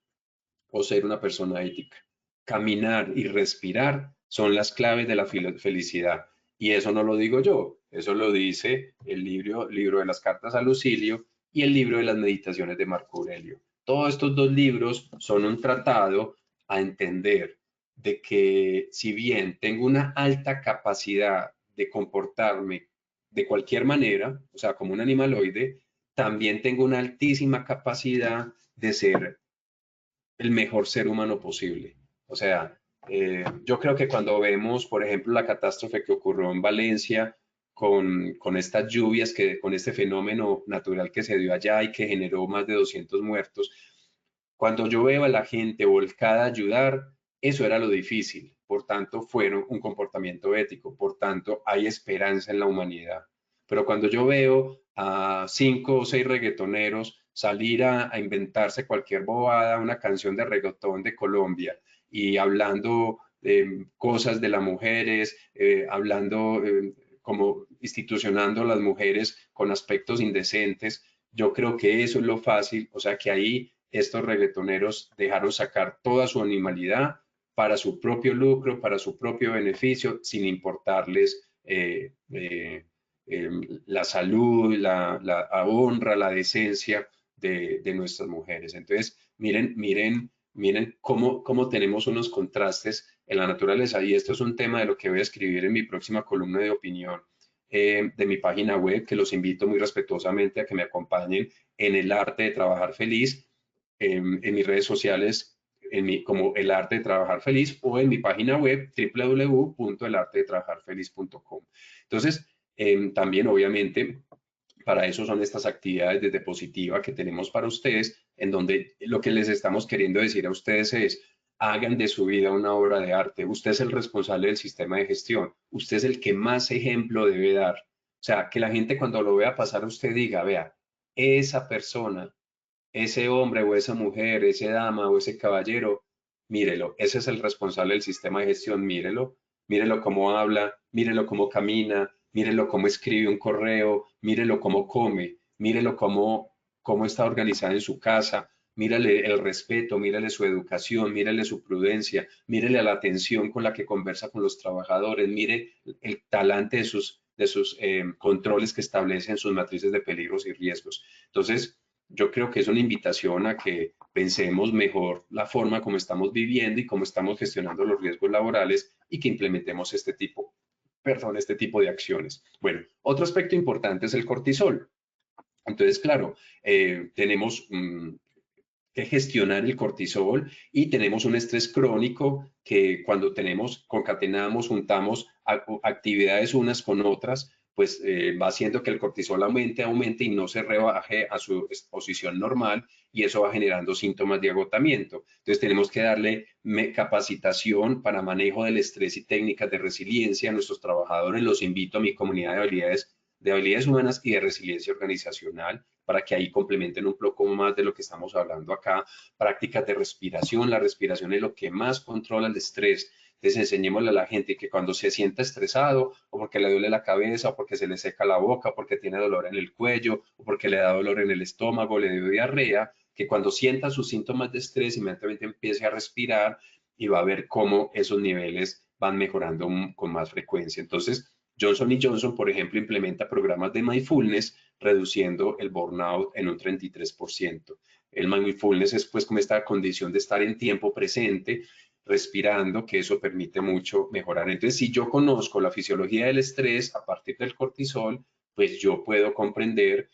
o ser una persona ética. Caminar y respirar son las claves de la felicidad. Y eso no lo digo yo, eso lo dice el libro de las cartas a Lucilio y el libro de las meditaciones de Marco Aurelio. Todos estos dos libros son un tratado a entender de que si bien tengo una alta capacidad de comportarme de cualquier manera, o sea, como un animaloide, también tengo una altísima capacidad de ser el mejor ser humano posible. O sea, yo creo que cuando vemos, por ejemplo, la catástrofe que ocurrió en Valencia con estas lluvias, con este fenómeno natural que se dio allá y que generó más de 200 muertos, cuando yo veo a la gente volcada a ayudar, eso era lo difícil. Por tanto, fueron un comportamiento ético. Por tanto, hay esperanza en la humanidad. pero cuando yo veo a 5 o 6 reggaetoneros salir a inventarse cualquier bobada, una canción de reggaetón de Colombia y hablando cosas de las mujeres, hablando como institucionando a las mujeres con aspectos indecentes, yo creo que eso es lo fácil, o sea que ahí estos reggaetoneros dejaron sacar toda su animalidad para su propio lucro, para su propio beneficio, sin importarles la salud, la honra, la decencia de nuestras mujeres. Entonces, miren cómo tenemos unos contrastes en la naturaleza. Y esto es un tema de lo que voy a escribir en mi próxima columna de opinión de mi página web, que los invito muy respetuosamente a que me acompañen en el arte de trabajar feliz, en mis redes sociales, como el arte de trabajar feliz, o en mi página web www.elartedetrabajarfeliz.com. Entonces, también obviamente para eso son estas actividades desde Positiva que tenemos para ustedes, en donde lo que les estamos queriendo decir a ustedes es, hagan de su vida una obra de arte. Usted es el responsable del sistema de gestión. Usted es el que más ejemplo debe dar. O sea, que la gente cuando lo vea pasar, usted diga, vea, esa persona, ese hombre o esa mujer, ese dama o ese caballero, mírelo, ese es el responsable del sistema de gestión, mírelo cómo habla, mírelo cómo camina, mírelo cómo escribe un correo, mírelo cómo come, mírelo cómo está organizada en su casa, mírale el respeto, mírale su educación, mírale su prudencia, mírele la atención con la que conversa con los trabajadores, mire el talante de sus controles que establece en sus matrices de peligros y riesgos. Entonces, yo creo que es una invitación a que pensemos mejor la forma como estamos viviendo y cómo estamos gestionando los riesgos laborales y que implementemos este tipo de acciones. Bueno, otro aspecto importante es el cortisol. Entonces, claro, tenemos que gestionar el cortisol y tenemos un estrés crónico que cuando concatenamos, juntamos actividades unas con otras, pues va haciendo que el cortisol aumente y no se rebaje a su exposición normal y eso va generando síntomas de agotamiento. Entonces tenemos que darle capacitación para manejo del estrés y técnicas de resiliencia a nuestros trabajadores. Los invito a mi comunidad de habilidades humanas y de resiliencia organizacional para que ahí complementen un poco más de lo que estamos hablando acá. Prácticas de respiración. La respiración es lo que más controla el estrés. Entonces enseñémosle a la gente que cuando se sienta estresado o porque le duele la cabeza o porque se le seca la boca o porque tiene dolor en el cuello o porque le da dolor en el estómago, le dio diarrea, que cuando sienta sus síntomas de estrés inmediatamente empiece a respirar y va a ver cómo esos niveles van mejorando con más frecuencia. Entonces, Johnson Johnson, por ejemplo, implementa programas de mindfulness reduciendo el burnout en un 33%. El mindfulness es pues como esta condición de estar en tiempo presente, respirando, que eso permite mucho mejorar. Entonces, si yo conozco la fisiología del estrés a partir del cortisol, pues yo puedo comprender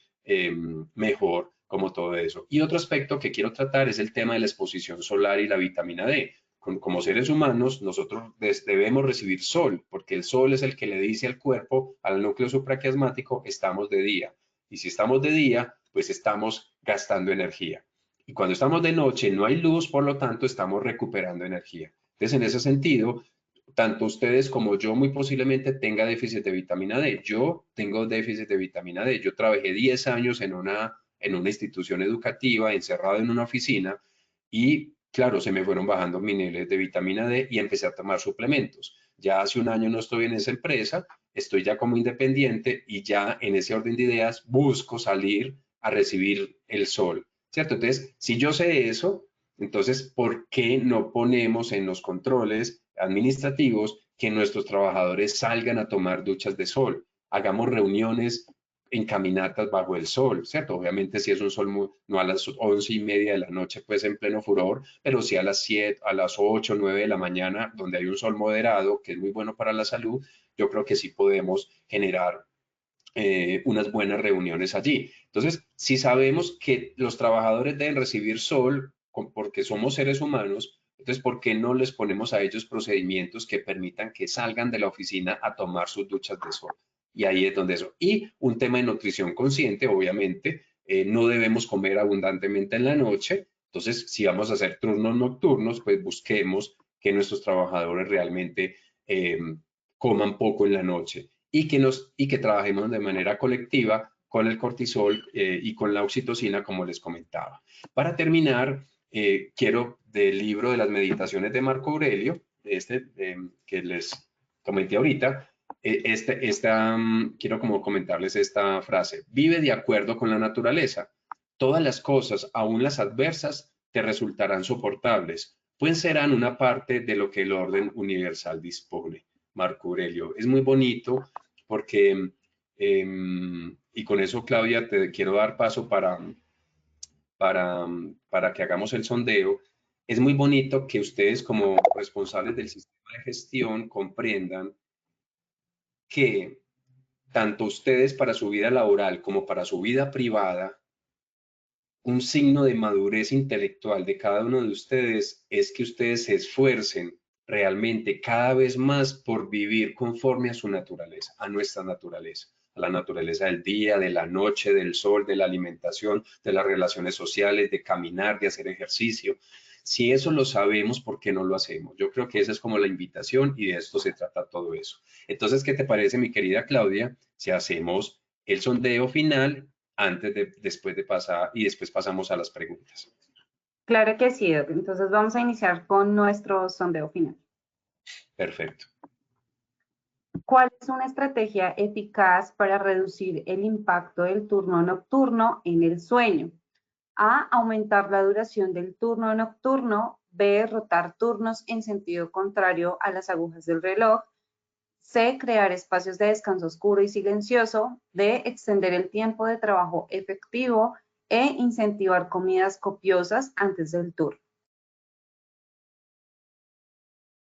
mejor como todo eso. Y otro aspecto que quiero tratar es el tema de la exposición solar y la vitamina D. Como seres humanos, nosotros debemos recibir sol, porque el sol es el que le dice al cuerpo, al núcleo supraquiasmático, estamos de día. Y si estamos de día, pues estamos gastando energía. Y cuando estamos de noche no hay luz, por lo tanto estamos recuperando energía. Entonces, en ese sentido, tanto ustedes como yo muy posiblemente tenga déficit de vitamina D. Yo tengo déficit de vitamina D. Yo trabajé 10 años en una institución educativa, encerrado en una oficina y claro, se me fueron bajando mis niveles de vitamina D y empecé a tomar suplementos. Ya hace un año no estoy en esa empresa, estoy ya como independiente y ya en ese orden de ideas busco salir a recibir el sol, ¿cierto? Entonces, si yo sé eso, entonces, ¿por qué no ponemos en los controles administrativos que nuestros trabajadores salgan a tomar duchas de sol? Hagamos reuniones en caminatas bajo el sol, ¿cierto? Obviamente si es un sol no a las 11:30 de la noche, pues en pleno furor, pero sí a las 7, a las 8, 9 de la mañana, donde hay un sol moderado, que es muy bueno para la salud, yo creo que sí podemos generar unas buenas reuniones allí. Entonces, si sabemos que los trabajadores deben recibir sol porque somos seres humanos, entonces, ¿por qué no les ponemos a ellos procedimientos que permitan que salgan de la oficina a tomar sus duchas de sol? Y ahí es donde eso. Y un tema de nutrición consciente, obviamente, no debemos comer abundantemente en la noche. Entonces, si vamos a hacer turnos nocturnos, pues busquemos que nuestros trabajadores realmente coman poco en la noche y que trabajemos de manera colectiva con el cortisol y con la oxitocina, como les comentaba. Para terminar, quiero del libro de las meditaciones de Marco Aurelio, que les comenté ahorita, quiero como comentarles esta frase: vive de acuerdo con la naturaleza. Todas las cosas, aun las adversas, te resultarán soportables, pues serán una parte de lo que el orden universal dispone. Marco Aurelio. Es muy bonito porque, y con eso, Claudia, te quiero dar paso para que hagamos el sondeo. Es muy bonito que ustedes, como responsables del sistema de gestión, comprendan que tanto ustedes, para su vida laboral como para su vida privada, un signo de madurez intelectual de cada uno de ustedes es que ustedes se esfuercen realmente cada vez más por vivir conforme a su naturaleza, a nuestra naturaleza, a la naturaleza del día, de la noche, del sol, de la alimentación, de las relaciones sociales, de caminar, de hacer ejercicio. Si eso lo sabemos, ¿por qué no lo hacemos? Yo creo que esa es como la invitación y de esto se trata todo eso. Entonces, ¿qué te parece, mi querida Claudia, si hacemos el sondeo final después de pasar y después pasamos a las preguntas?
Claro que sí, Doc. Entonces vamos a iniciar con nuestro sondeo final.
Perfecto.
¿Cuál es una estrategia eficaz para reducir el impacto del turno nocturno en el sueño? A, aumentar la duración del turno nocturno. B, rotar turnos en sentido contrario a las agujas del reloj. C, crear espacios de descanso oscuro y silencioso. D, extender el tiempo de trabajo efectivo. E, incentivar comidas copiosas antes del turno.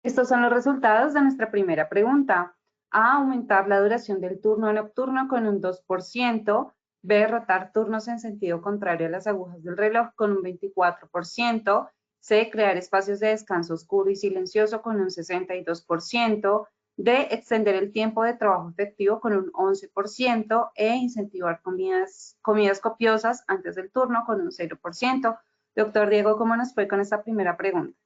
Estos son los resultados de nuestra primera pregunta. A, aumentar la duración del turno nocturno con un 2%. B, rotar turnos en sentido contrario a las agujas del reloj con un 24%. C, crear espacios de descanso oscuro y silencioso con un 62%. D, extender el tiempo de trabajo efectivo con un 11%. E, incentivar comidas copiosas antes del turno con un 0%. Doctor Diego, ¿cómo nos fue con esta primera pregunta?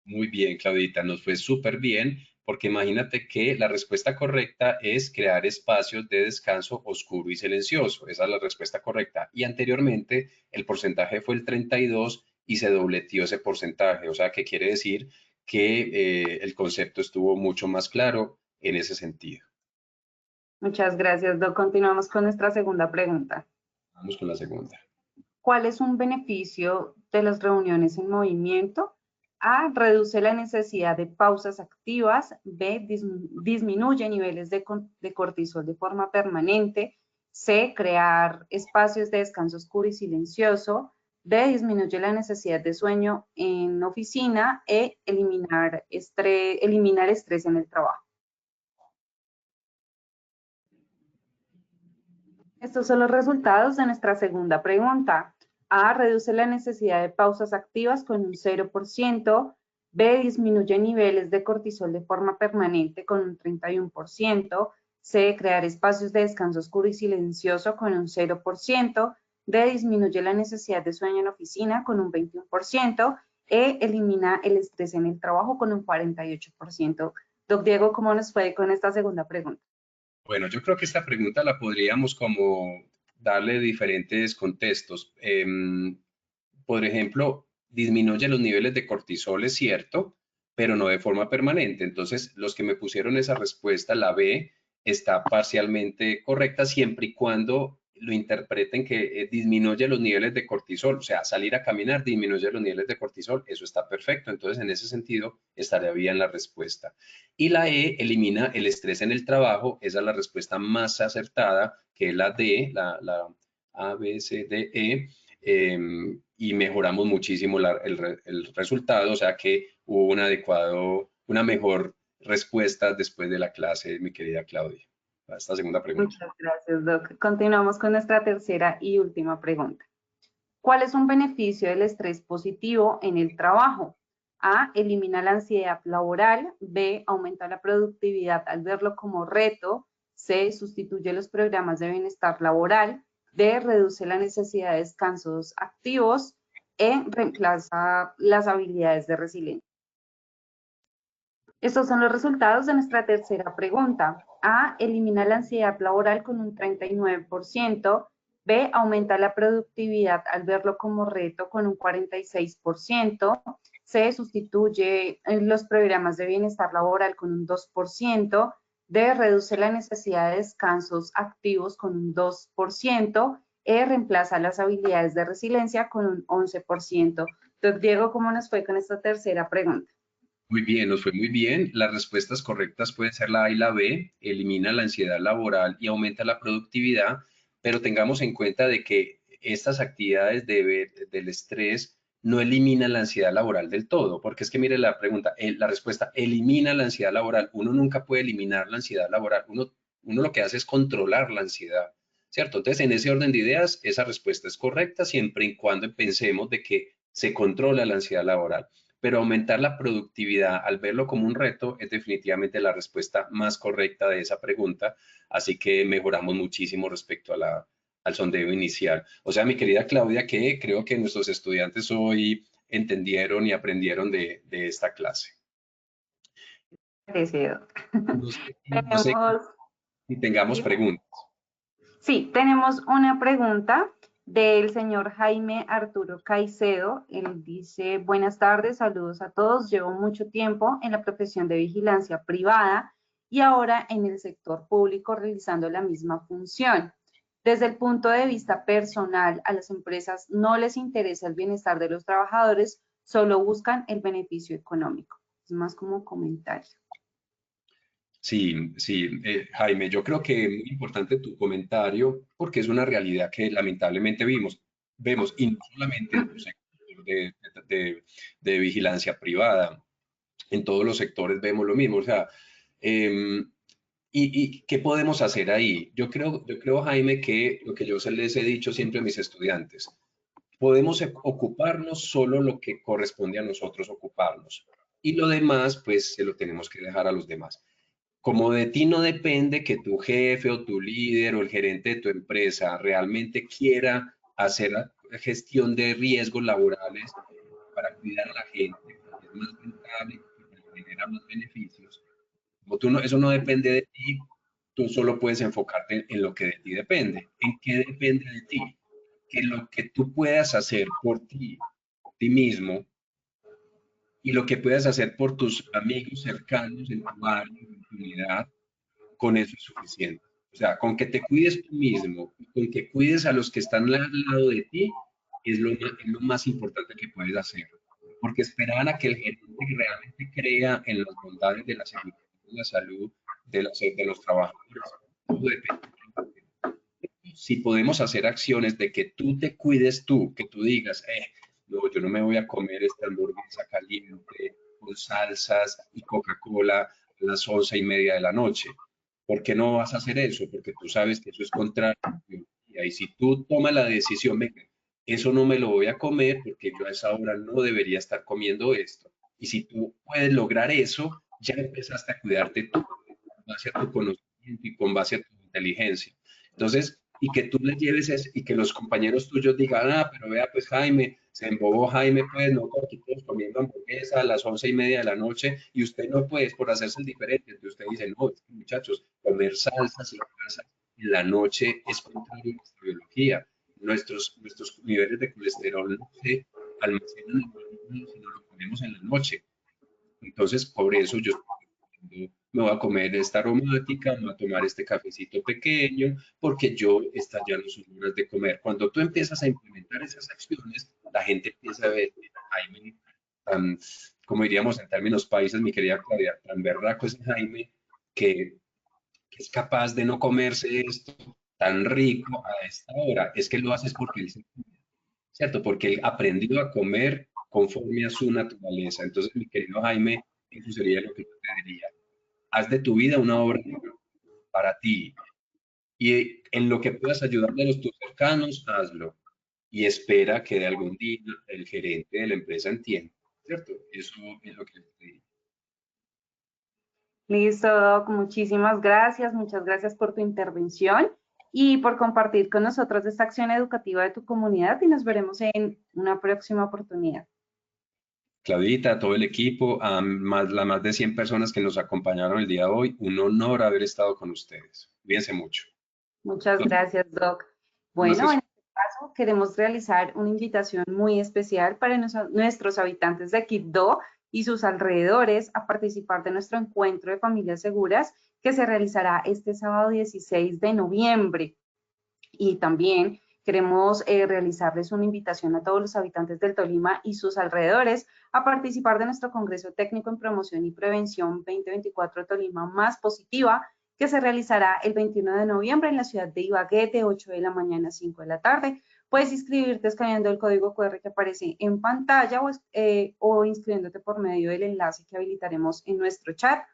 Muy bien, Claudita, nos fue súper bien, porque imagínate que la respuesta correcta es crear espacios de descanso oscuro y silencioso. Esa es la respuesta correcta. Y anteriormente el porcentaje fue el 32 y se dobleteó ese porcentaje. O sea, que quiere decir que el concepto estuvo mucho más claro en ese sentido.
Muchas gracias, Doc. Continuamos con nuestra segunda pregunta.
Vamos con la segunda.
¿Cuál es un beneficio de las reuniones en movimiento? A, reduce la necesidad de pausas activas. B, disminuye niveles de cortisol de forma permanente. C, crear espacios de descanso oscuro y silencioso. D, disminuye la necesidad de sueño en oficina. E, eliminar estrés en el trabajo. Estos son los resultados de nuestra segunda pregunta. A, reduce la necesidad de pausas activas con un 0%. B, disminuye niveles de cortisol de forma permanente con un 31%. C, crear espacios de descanso oscuro y silencioso con un 0%. D, disminuye la necesidad de sueño en oficina con un 21%. E, elimina el estrés en el trabajo con un 48%. Doc Diego, ¿cómo nos fue con esta segunda pregunta?
Bueno, yo creo que esta pregunta la podríamos como darle diferentes contextos. Por ejemplo, disminuye los niveles de cortisol, es cierto, pero no de forma permanente. Entonces, los que me pusieron esa respuesta, la B, está parcialmente correcta siempre y cuando lo interpreten que disminuye los niveles de cortisol. O sea, salir a caminar disminuye los niveles de cortisol. Eso está perfecto. Entonces, en ese sentido, estaría bien la respuesta. Y la E, elimina el estrés en el trabajo. Esa es la respuesta más acertada, que es la D, la A, B, C, D, E. Y mejoramos muchísimo el resultado, o sea que hubo una mejor respuesta después de la clase, mi querida Claudia. A esta segunda pregunta.
Muchas gracias, Doc. Continuamos con nuestra tercera y última pregunta. ¿Cuál es un beneficio del estrés positivo en el trabajo? A, elimina la ansiedad laboral. B, aumenta la productividad al verlo como reto. C, sustituye los programas de bienestar laboral. D, reduce la necesidad de descansos activos. E, reemplaza las habilidades de resiliencia. Estos son los resultados de nuestra tercera pregunta. A, elimina la ansiedad laboral con un 39%, B, aumenta la productividad al verlo como reto con un 46%, C, sustituye los programas de bienestar laboral con un 2%, D, reduce la necesidad de descansos activos con un 2%, E, reemplaza las habilidades de resiliencia con un 11%. Entonces, Diego, ¿cómo nos fue con esta tercera pregunta?
Muy bien, nos fue muy bien. Las respuestas correctas pueden ser la A y la B. Elimina la ansiedad laboral y aumenta la productividad, pero tengamos en cuenta de que estas actividades del estrés no eliminan la ansiedad laboral del todo, porque es que mire la pregunta, la respuesta, elimina la ansiedad laboral. Uno nunca puede eliminar la ansiedad laboral. Uno lo que hace es controlar la ansiedad, ¿cierto? Entonces, en ese orden de ideas, esa respuesta es correcta siempre y cuando pensemos de que se controla la ansiedad laboral, pero aumentar la productividad al verlo como un reto es definitivamente la respuesta más correcta de esa pregunta, así que mejoramos muchísimo respecto al sondeo inicial. O sea, mi querida Claudia, que creo que nuestros estudiantes hoy entendieron y aprendieron de esta clase.
Agradecido.
No sé si tengamos preguntas.
Sí, tenemos una pregunta del señor Jaime Arturo Caicedo. Él dice, buenas tardes, saludos a todos. Llevo mucho tiempo en la profesión de vigilancia privada y ahora en el sector público realizando la misma función. Desde el punto de vista personal, a las empresas no les interesa el bienestar de los trabajadores, solo buscan el beneficio económico. Es más como comentario.
Sí, sí, Jaime, yo creo que es muy importante tu comentario porque es una realidad que lamentablemente vemos y no solamente en tu sector de vigilancia privada, en todos los sectores vemos lo mismo. O sea, ¿y qué podemos hacer ahí? Yo creo, Jaime, que lo que yo les he dicho siempre a mis estudiantes, podemos ocuparnos solo lo que corresponde a nosotros ocuparnos y lo demás, pues, se lo tenemos que dejar a los demás. Como de ti no depende que tu jefe o tu líder o el gerente de tu empresa realmente quiera hacer la gestión de riesgos laborales para cuidar a la gente, porque es más rentable y porque le genera más beneficios, como tú no, eso no depende de ti, tú solo puedes enfocarte en lo que de ti depende. ¿En qué depende de ti? Que lo que tú puedas hacer por ti mismo, y lo que puedas hacer por tus amigos cercanos en tu barrio, en tu unidad, con eso es suficiente. O sea, con que te cuides tú mismo, con que cuides a los que están al lado de ti, es lo más importante que puedes hacer. Porque esperar a que el gerente realmente crea en las bondades de la seguridad, de la salud, de los trabajadores, todo depende. Si podemos hacer acciones de que tú te cuides tú, que tú digas, no, yo no me voy a comer esta hamburguesa caliente con salsas y Coca-Cola a las 11:30 de la noche. ¿Por qué no vas a hacer eso? Porque tú sabes que eso es contrario. Y si tú tomas la decisión, venga, eso no me lo voy a comer porque yo a esa hora no debería estar comiendo esto. Y si tú puedes lograr eso, ya empezaste a cuidarte tú, con base a tu conocimiento y con base a tu inteligencia. Entonces, y que tú le lleves eso, y que los compañeros tuyos digan, pero vea, pues Jaime, se embobó Jaime, pues no, aquí todos comiendo hamburguesa a las 11:30 de la noche, y usted no puede, por hacerse el diferente. Entonces usted dice, no, muchachos, comer salsas y grasas en la noche es contrario a nuestra biología. Nuestros niveles de colesterol no se almacenan en el día, sino lo comemos en la noche. Entonces, por eso yo me voy a comer esta aromática, me voy a tomar este cafecito pequeño, porque yo, estas ya no son horas de comer. Cuando tú empiezas a implementar esas acciones, la gente empieza a ver, Jaime, tan, como diríamos en términos países, mi querida Claudia, tan berraco es Jaime, que es capaz de no comerse esto tan rico a esta hora. Es que lo haces porque él se cuida, ¿cierto? Porque él aprendió a comer conforme a su naturaleza. Entonces, mi querido Jaime, eso sería lo que yo te diría. Haz de tu vida una obra para ti y en lo que puedas ayudarle a los tus cercanos, hazlo y espera que de algún día el gerente de la empresa entienda, ¿cierto? Eso es lo que te diría.
Listo, Doc, muchísimas gracias. Muchas gracias por tu intervención y por compartir con nosotros esta acción educativa de tu comunidad y nos veremos en una próxima oportunidad.
Claudita, a todo el equipo, a las más de 100 personas que nos acompañaron el día de hoy, un honor haber estado con ustedes. Cuídense mucho.
Muchas gracias, Doc. Bueno, en este caso queremos realizar una invitación muy especial para nuestros habitantes de Quibdó y sus alrededores a participar de nuestro encuentro de familias seguras que se realizará este sábado 16 de noviembre. Y también queremos realizarles una invitación a todos los habitantes del Tolima y sus alrededores a participar de nuestro Congreso Técnico en Promoción y Prevención 2024 Tolima Más Positiva, que se realizará el 21 de noviembre en la ciudad de Ibagué de 8 de la mañana a 5 de la tarde. Puedes inscribirte escaneando el código QR que aparece en pantalla o inscribiéndote por medio del enlace que habilitaremos en nuestro chat.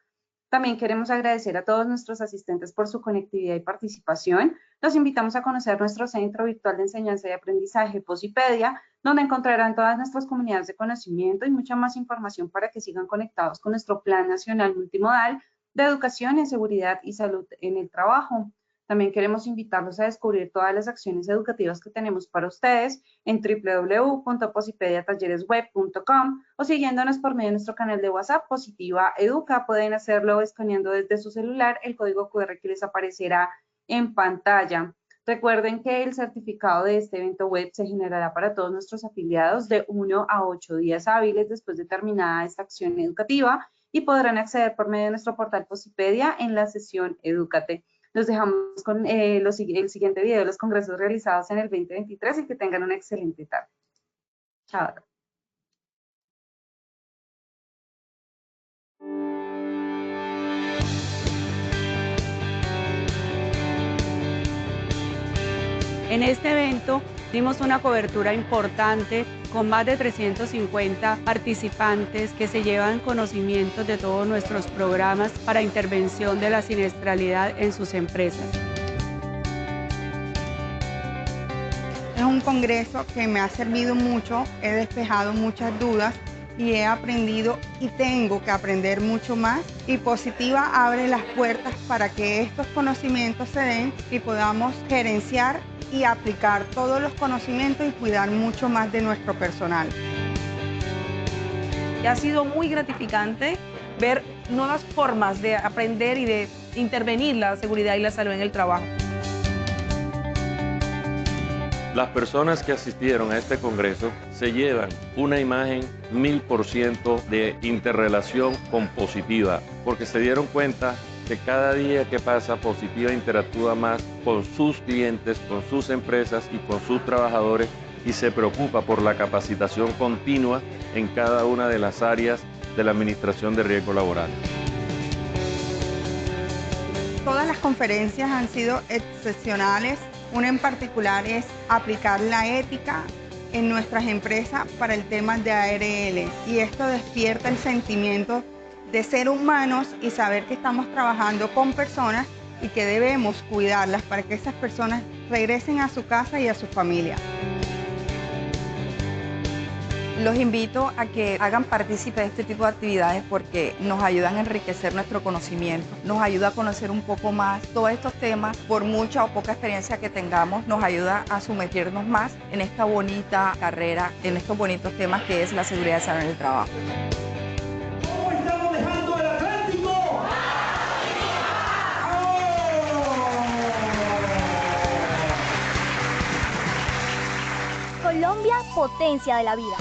También queremos agradecer a todos nuestros asistentes por su conectividad y participación. Los invitamos a conocer nuestro Centro Virtual de Enseñanza y Aprendizaje, Posipedia, donde encontrarán todas nuestras comunidades de conocimiento y mucha más información para que sigan conectados con nuestro Plan Nacional Multimodal de Educación en Seguridad y Salud en el Trabajo. También queremos invitarlos a descubrir todas las acciones educativas que tenemos para ustedes en www.posipediatalleresweb.com o siguiéndonos por medio de nuestro canal de WhatsApp Positiva Educa. Pueden hacerlo escaneando desde su celular el código QR que les aparecerá en pantalla. Recuerden que el certificado de este evento web se generará para todos nuestros afiliados de 1 a 8 días hábiles después de terminada esta acción educativa y podrán acceder por medio de nuestro portal Posipedia en la sesión Edúcate. Los dejamos con el siguiente video de los congresos realizados en el 2023 y que tengan una excelente tarde. Chao.
En este evento dimos una cobertura importante con más de 350 participantes que se llevan conocimientos de todos nuestros programas para intervención de la siniestralidad en sus empresas.
Es un congreso que me ha servido mucho, he despejado muchas dudas y he aprendido y tengo que aprender mucho más, y Positiva abre las puertas para que estos conocimientos se den y podamos gerenciar y aplicar todos los conocimientos y cuidar mucho más de nuestro personal.
Y ha sido muy gratificante ver nuevas formas de aprender y de intervenir la seguridad y la salud en el trabajo.
Las personas que asistieron a este congreso se llevan una imagen 1000% de interrelación con Positiva, porque se dieron cuenta que cada día que pasa Positiva interactúa más con sus clientes, con sus empresas y con sus trabajadores, y se preocupa por la capacitación continua en cada una de las áreas de la administración de riesgo laboral.
Todas las conferencias han sido excepcionales. Una en particular es aplicar la ética en nuestras empresas para el tema de ARL, y esto despierta el sentimiento de ser humanos y saber que estamos trabajando con personas y que debemos cuidarlas para que esas personas regresen a su casa y a su familia.
Los invito a que hagan partícipe de este tipo de actividades porque nos ayudan a enriquecer nuestro conocimiento, nos ayuda a conocer un poco más todos estos temas. Por mucha o poca experiencia que tengamos, nos ayuda a sumergirnos más en esta bonita carrera, en estos bonitos temas que es la seguridad y salud en el trabajo.
¿Cómo estamos dejando el Atlántico?
Colombia, potencia de la vida.